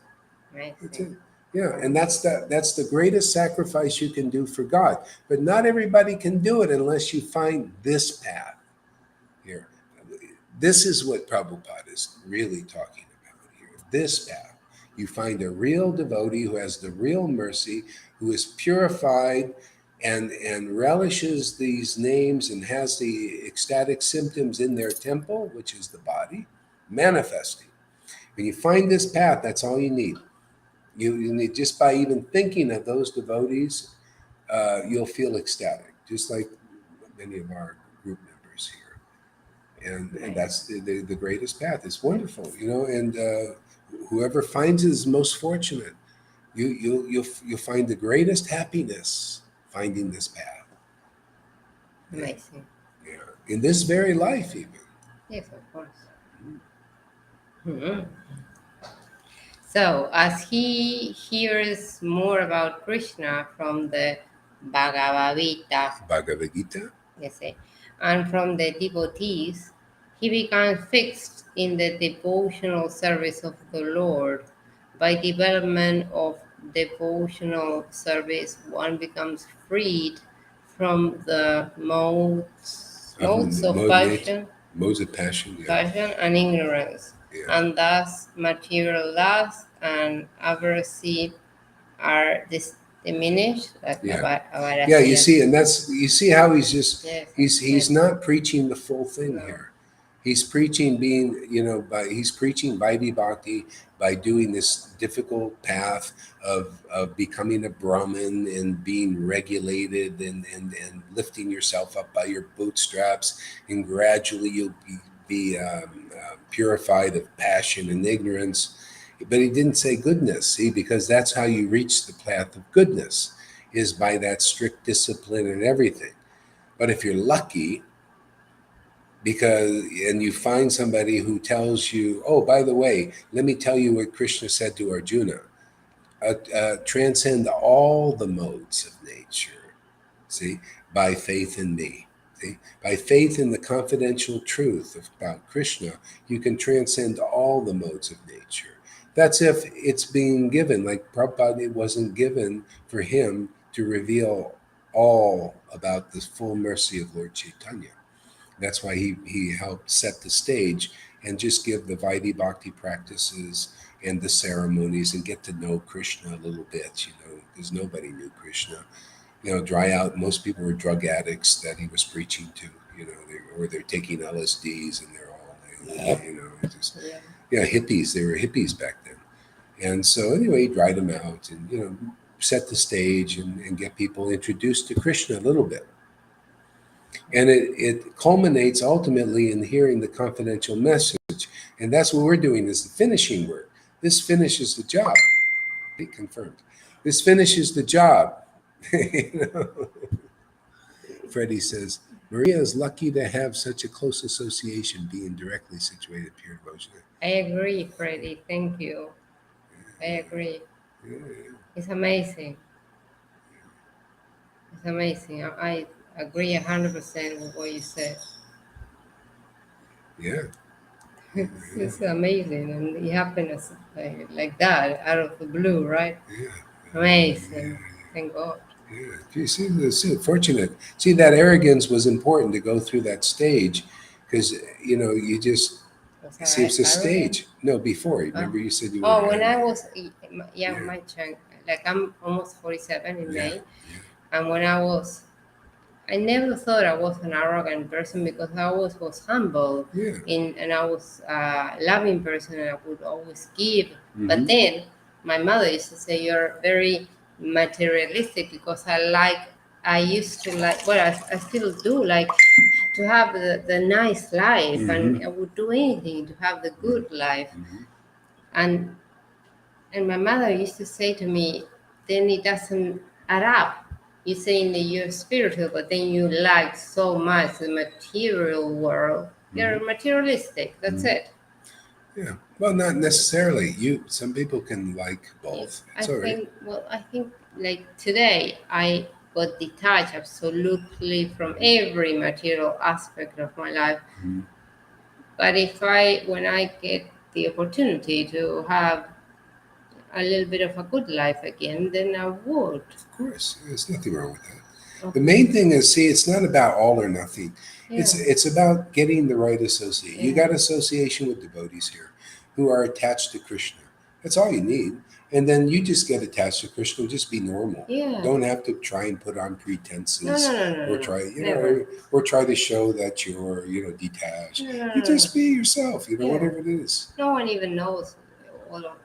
That's Amazing. it. Yeah, and that's the greatest sacrifice you can do for God. But not everybody can do it unless you find this path here. This is what Prabhupada is really talking about here. This path. You find a real devotee who has the real mercy, who is purified and relishes these names and has the ecstatic symptoms in their temple, which is the body, manifesting. When you find this path, that's all you need. You need, just by even thinking of those devotees, you'll feel ecstatic, just like many of our group members here. And that's the greatest path. It's wonderful, and whoever finds it is most fortunate. You'll find the greatest happiness finding this path. Amazing. Yeah. In this very life, even. Yes, of course. Mhm. So, as he hears more about Krishna from the Bhagavad Gita, Bhagavad Gita. yes, and from the devotees, he becomes fixed in the devotional service of the Lord. By development of devotional service, one becomes freed from the modes of Modes of passion. Yeah. passion and ignorance, Yeah. and thus material lust and aversive are diminished. Like Yeah. Yeah, you avarasya. see, and you see how he's just Yes, he's yes. not preaching the full thing No. here. He's preaching he's preaching Vaidhi Bhakti by doing this difficult path of becoming a Brahmin and being regulated and lifting yourself up by your bootstraps, and gradually you'll be purified of passion and ignorance. But he didn't say goodness, see, because that's how you reach the path of goodness, is by that strict discipline and everything. But if you're lucky, and you find somebody who tells you, oh, by the way, let me tell you what Krishna said to Arjuna, transcend all the modes of nature, see, by faith in me. See? By faith in the confidential truth about Krishna, you can transcend all the modes of nature. That's if it's being given, like Prabhupada, it wasn't given for him to reveal all about the full mercy of Lord Caitanya. That's why he helped set the stage and just give the Vaidhi Bhakti practices and the ceremonies and get to know Krishna a little bit, because nobody knew Krishna. Dry out. Most people were drug addicts that he was preaching to, or they're taking LSDs and they're all, just, Yeah. yeah, hippies. They were hippies back then. And so anyway, he dried them out and, set the stage and get people introduced to Krishna a little bit. And it culminates ultimately in hearing the confidential message. And that's what we're doing is the finishing work. This finishes the job. Be confirmed. This finishes the job. You know? Freddie says, Maria is lucky to have such a close association being directly situated pure devotion. I agree, Freddie. Thank you. I agree. Yeah, It's amazing. It's amazing. I agree 100% with what you said. yeah. It's amazing, and it happened like that out of the blue, right? Yeah. Amazing. Thank God. Yeah. You see, fortunate. See, that arrogance was important to go through that stage because, you just, Was see, it's a arrogant? stage. No, before. Oh. Remember you said you were Oh, when I arrogant. was young, Yeah. my chunk, like I'm almost 47 in Yeah. May, and when I never thought I was an arrogant person because I always was humble, Yeah. and I was a loving person, and I would always give. Mm-hmm. But then my mother used to say, "You're very materialistic," because I used to like, well, I still do like to have the nice life, and Mm-hmm. I would do anything to have the good life. Mm-hmm. And my mother used to say to me, then it doesn't add up. You're saying that you're spiritual, but then you like so much the material world. You're materialistic. That's Mhm. it. Yeah. Well, not necessarily. Some people can like both. I It's all right. think, well, I think like today I got detached absolutely from every material aspect of my life. Mhm. But when I get the opportunity to have a little bit of a good life again, then I would. Of course, there's nothing wrong with that. The Okay. main thing is, see, it's not about all or nothing. Yeah. It's about getting the right associate. You Yeah. got association with devotees here who are attached to Krishna. That's all you need. And then you just get attached to Krishna. Just be normal. Yeah. Don't have to try and put on No, pretenses no. or try, Never. or try to show that you're, detached. No. You just be yourself. Yeah. Whatever it is. No one even knows. All of,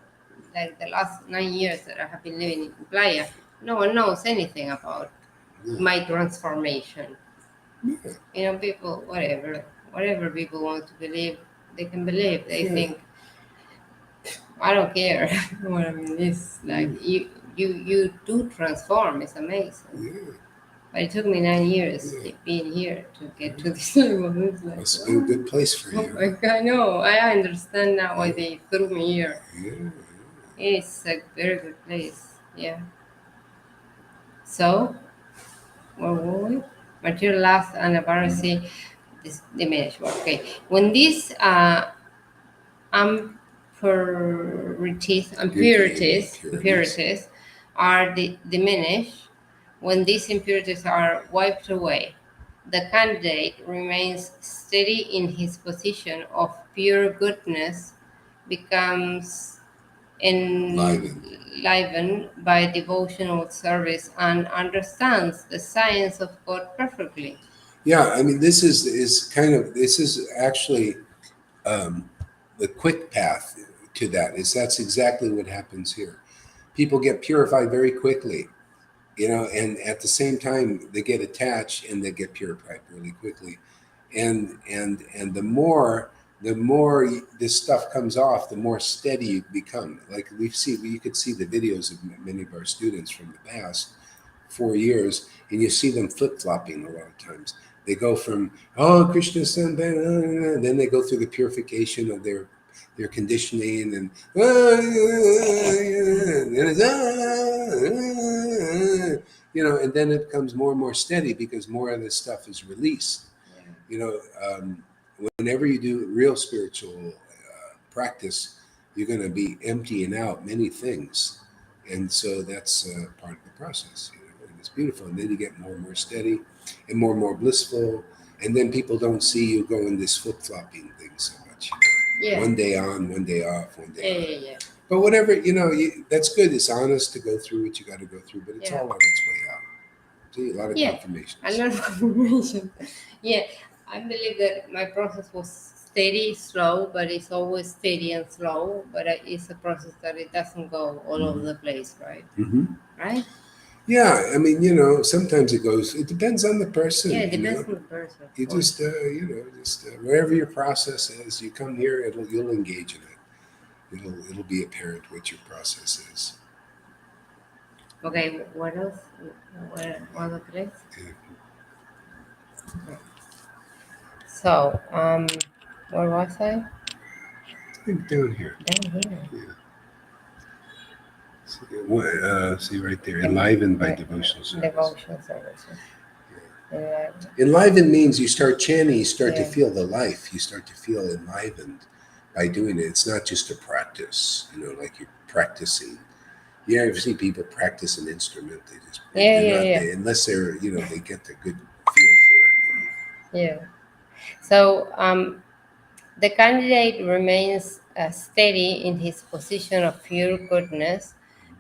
like the last 9 years that I have been living in Playa, no one knows anything about Yeah. my transformation. Yeah. People, whatever people want to believe, they can believe. They Yeah. think I don't care. What I mean is like you do transform. It's amazing. Yeah. But it took me 9 years Yeah. being here to get to this level. It's like, Must have been a good place for oh you. my God, no, I understand now why they threw me here. Yeah. It's a very good place. Yeah. So, where were we? Material last and apparently diminish. Okay. When these impurities are diminished, when these impurities are wiped away, the candidate remains steady in his position of pure goodness, becomes enlivened by devotional service, and understands the science of God perfectly. Yeah, I mean, this is actually um, the quick path to that. That's exactly what happens here. People get purified very quickly, and at the same time they get attached and they get purified really quickly, and the more this stuff comes off, the more steady you become. Like you could see the videos of many of our students from the past 4 years, and you see them flip flopping a lot of times. They go from Krishna son, then they go through the purification of their conditioning, and it's, and then it becomes more and more steady because more of this stuff is released. Whenever you do real spiritual practice, you're going to be emptying out many things, and so that's part of the process. It's beautiful. And then you get more and more steady and more blissful. And then people don't see you going this flip flopping thing so much. Yeah. One day on, one day off, one day Yeah, on. yeah, yeah. But whatever, that's good. It's honest to go through what you got to go through, but it's Yeah. all on its way out. See, a lot of Yeah. confirmations. A lot of confirmation. Yeah, I believe that my process was steady, slow, but it's always steady and slow. But it's a process that it doesn't go all over the place, right? Mm-hmm. Right? Yeah, I mean, sometimes it goes. It depends on the person. Yeah, it depends on the person, of You course. just, wherever your process is, you come here. You'll engage in it. It'll be apparent what your process is. Okay, what else? What other place? Yeah. So, where was I? I think down here. Down here. Yeah. See right there. Enlivened by devotional service. Devotional services. Yeah. Enlivened means you start chanting, you start to Yeah. feel the life. You start to feel enlivened by doing it. It's not just a practice, like you're practicing. You ever see people practice an instrument? They just unless they're they get the good feel for it. Yeah. So the candidate remains steady in his position of pure goodness,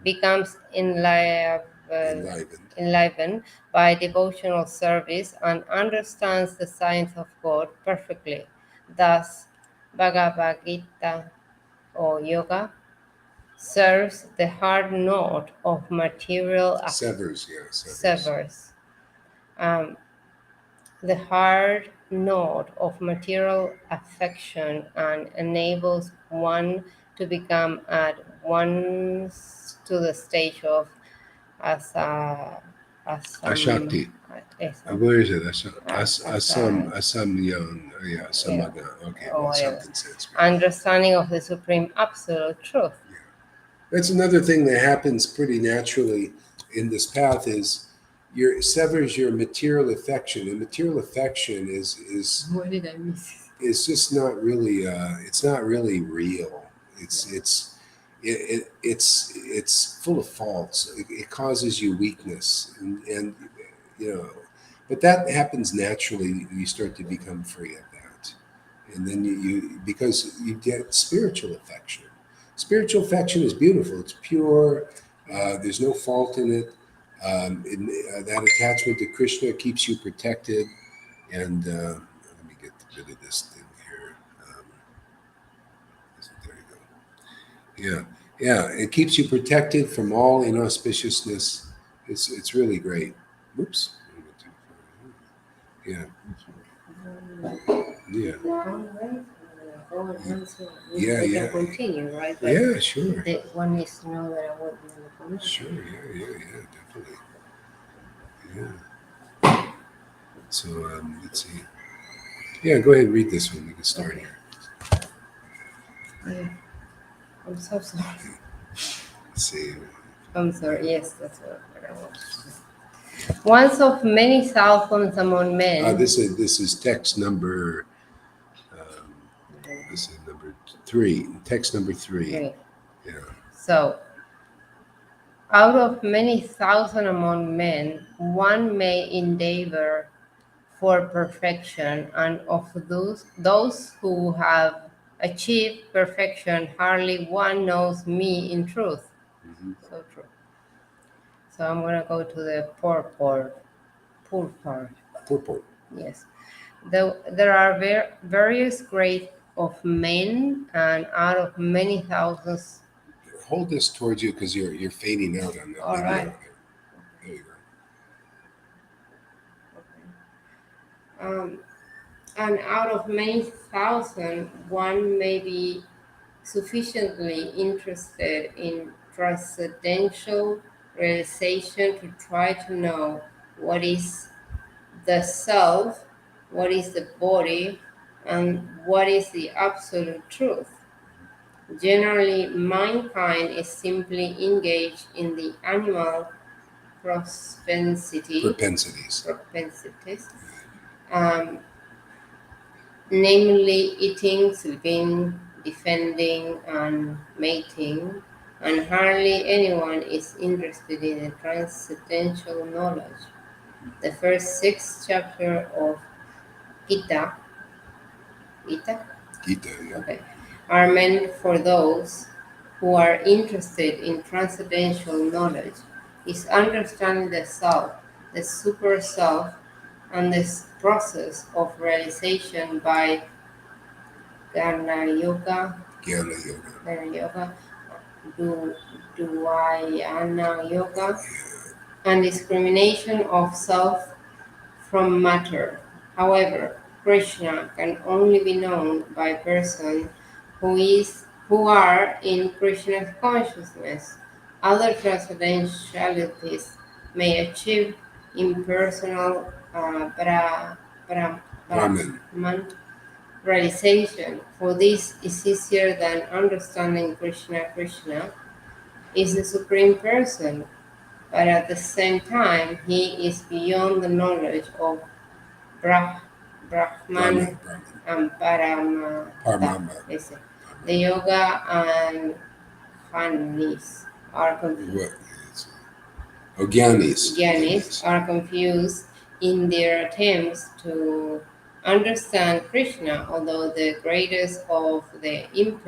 becomes Enlivened. enlivened by devotional service, and understands the science of God perfectly. Thus, Bhagavad Gita or yoga serves the hard knot of material Severs, yeah, severs. Um, the hard knot of material affection and enables one to become at once to the stage of asa, Ashakti. asam, Where is it? Asamyan. Yeah, yeah, Samaga. Okay, or well, whatever. something Sanskrit. Understanding of the supreme absolute truth. Yeah. That's another thing that happens pretty naturally in this path is severs your material affection, and material affection is What did I miss? it's just not really it's not really real. It's full of faults. It causes you weakness, and but that happens naturally. You start to become free of that, and then you because you get spiritual affection. Spiritual affection is beautiful. It's pure. There's no fault in it. That attachment to Krishna keeps you protected. And let me get rid of this thing here. There you go. Yeah. It keeps you protected from all inauspiciousness. It's really great. Whoops. Yeah. Yeah. We can continue, right? But yeah, sure. One needs to know that I won't be on the phone. Sure. Yeah, definitely. Yeah. So let's see. Yeah, go ahead and read this one. We can start here. Yeah. I'm so sorry. Let's see. I'm sorry. Yes, that's what I want. Once of many thousands among men. This is text number. This is number 3. Text number 3. Yeah. So, out of many thousand among men, one may endeavor for perfection, and of those who have achieved perfection, hardly one knows me in truth. Mm-hmm. So true. So I'm gonna go to the poor part. Purport. Yes. There are various grades of men, and out of many thousands. Hold this towards you because you're fading out on that All video. right. There you go. Okay. And out of many thousand, one may be sufficiently interested in transcendental realization to try to know what is the self, what is the body, and what is the absolute truth. Generally, mankind is simply engaged in the animal propensities, um, namely eating, sleeping, defending, and mating, and hardly anyone is interested in the transcendental knowledge. The first six chapters of Gita, Gita, Gita, yeah. okay, are meant for those who are interested in transcendental knowledge, is understanding the self, the super self, and this process of realization by Jnana Yoga, Jnana Yoga. Jnana Yoga, Du, Dhyana Yoga, and discrimination of self from matter. However, Krishna can only be known by persons who are in Krishna's consciousness. Other transcendentalities may achieve impersonal Brahman. Brahman realization. For this is easier than understanding Krishna. Krishna is the Supreme Person, but at the same time, he is beyond the knowledge of Brah- Brahman Brahman. and Paramata. Parmama. Listen, the yoga and Jnanis are What? Oh, Gyanis. Jnanis Gyanis. are confused in their attempts to understand Krishna, although the greatest of the Personas.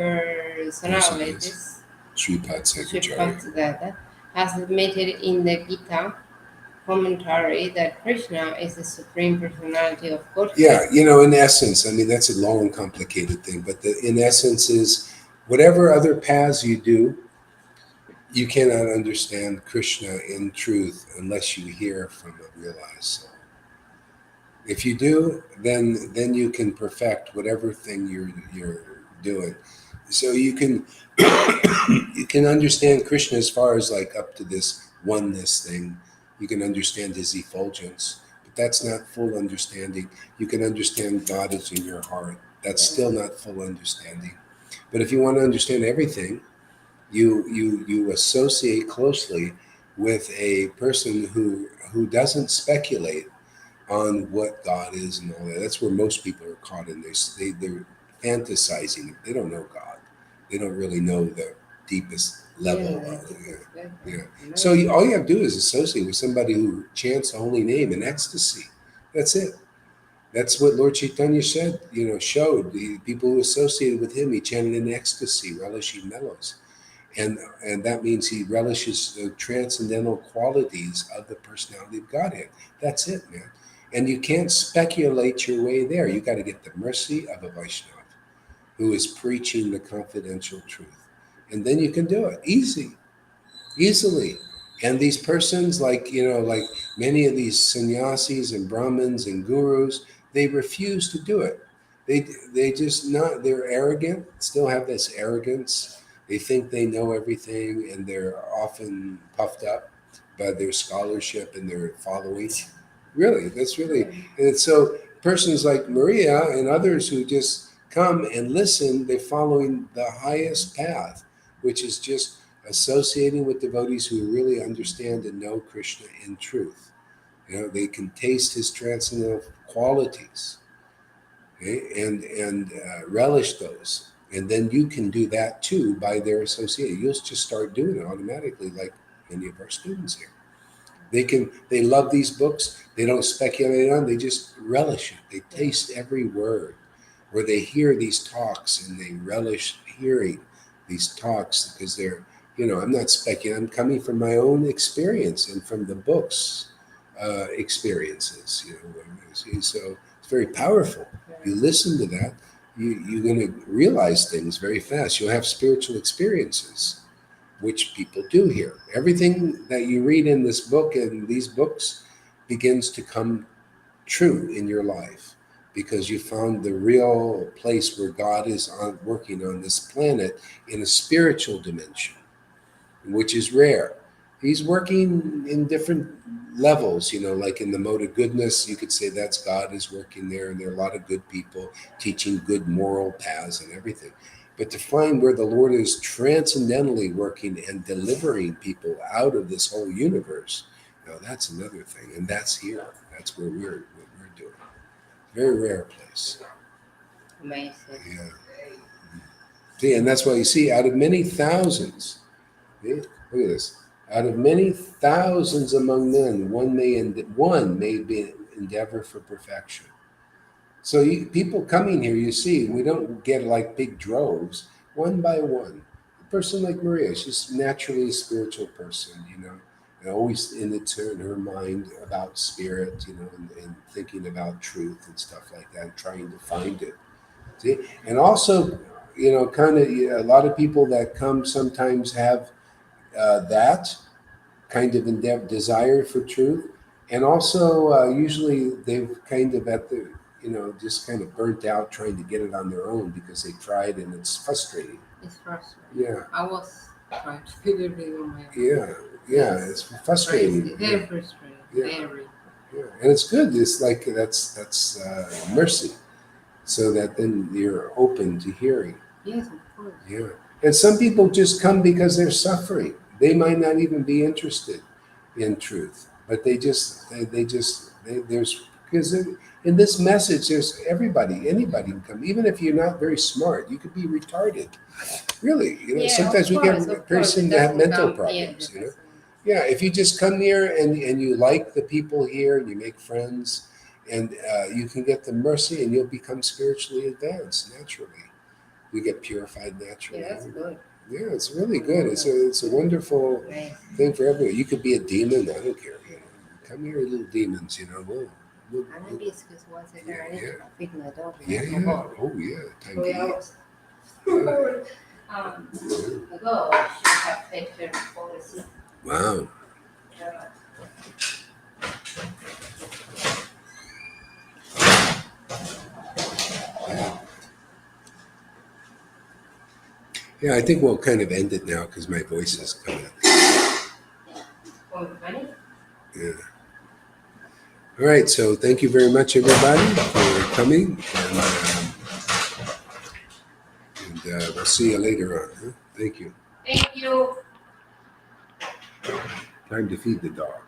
impersonalities, Sripad Sankacharya. Shripad has admitted in the Gita commentary that Krishna is the Supreme Personality of Yeah, Godhead. in essence, I mean, that's a long and complicated thing, but in essence is whatever other paths you do, you cannot understand Krishna in truth unless you hear from a realized soul. If you do, then you can perfect whatever thing you're doing. So you can you can understand Krishna as far as like up to this oneness thing. You can understand his effulgence, but that's not full understanding. You can understand God is in your heart. That's still not full understanding. But if you want to understand everything, you associate closely with a person who doesn't speculate on what God is and all that. That's where most people are caught in this. They're fantasizing. They don't know God. They don't really know the deepest level Yeah, of it is good. yeah. So Amazing. all you have to do is associate with somebody who chants the holy name in ecstasy. That's it. That's what Lord Caitanya said. Showed the people who associated with him. He chanted in ecstasy, relishing mellows, and that means he relishes the transcendental qualities of the personality of Godhead. That's it, man. And you can't speculate your way there. You got to get the mercy of a Vaishnava who is preaching the confidential truth, and then you can do it easily. And these persons, like many of these sannyasis and Brahmins and gurus, they refuse to do it. They just not. They're arrogant. Still have this arrogance. They think they know everything, and they're often puffed up by their scholarship and their following. Really, that's really. And so persons like Maria and others who just come and listen, they're following the highest path, which is just associating with devotees who really understand and know Krishna in truth. They can taste his transcendental qualities, okay, and relish those. And then you can do that too by their association. You'll just start doing it automatically, like many of our students here. They love these books. They don't speculate on. They just relish it. They taste every word, or they hear these talks and they relish hearing these talks because I'm not speculating. I'm coming from my own experience and from the books experiences. So it's very powerful. You listen to that, you're going to realize things very fast. You'll have spiritual experiences, which people do here. Everything that you read in this book and these books begins to come true in your life because you found the real place where God is working on this planet in a spiritual dimension, which is rare. He's working in different levels, like in the mode of goodness, you could say that's God is working there, and there are a lot of good people teaching good moral paths and everything. But to find where the Lord is transcendentally working and delivering people out of this whole universe, that's another thing. And that's here. That's what we're doing. Very rare place. Amazing. Yeah. See, and that's why you see out of many thousands See? Look at this. Out of many thousands among men, one may be endeavor for perfection. So people coming here, you see, we don't get like big droves, one by one. A person like Maria, she's naturally a spiritual person, and always in her mind about spirit, and thinking about truth and stuff like that, trying to find it. See, and also, kind of a lot of people that come sometimes have that kind of desire for truth, and also usually they've kind of at the just kind of burnt out trying to get it on their own because they tried and it's frustrating. It's frustrating. Yeah, I was trying to get everything on my own. yeah, yeah. It's frustrating. Very frustrating. Yeah. Very. Yeah, and it's good. It's like that's mercy, so that then you're open to hearing. Yes, of course. Yeah. And some people just come because they're suffering. They might not even be interested in truth, but there's, because in this message, there's anybody can come. Even if you're not very smart, you could be retarded. Really, Yeah, sometimes we get a person that have mental problems, Yeah, if you just come here and you like the people here and you make friends, and you can get the mercy and you'll become spiritually advanced naturally. You get purified naturally. Yeah, that's good. Yeah, it's really good. It's a wonderful thing for everyone. You could be a demon. I don't care. Come here, little demons. I need to excuse one second. I need to feed my dog. Yeah, yeah. Oh, yeah. Time to 3 eat. hours. Ago, she had fed her policy. Wow. Yeah, I think we'll kind of end it now because my voice is coming up. Oh, honey? Yeah. All right. So thank you very much, everybody, for coming, and we'll see you later on. Huh? Thank you. Thank you. Time to feed the dog.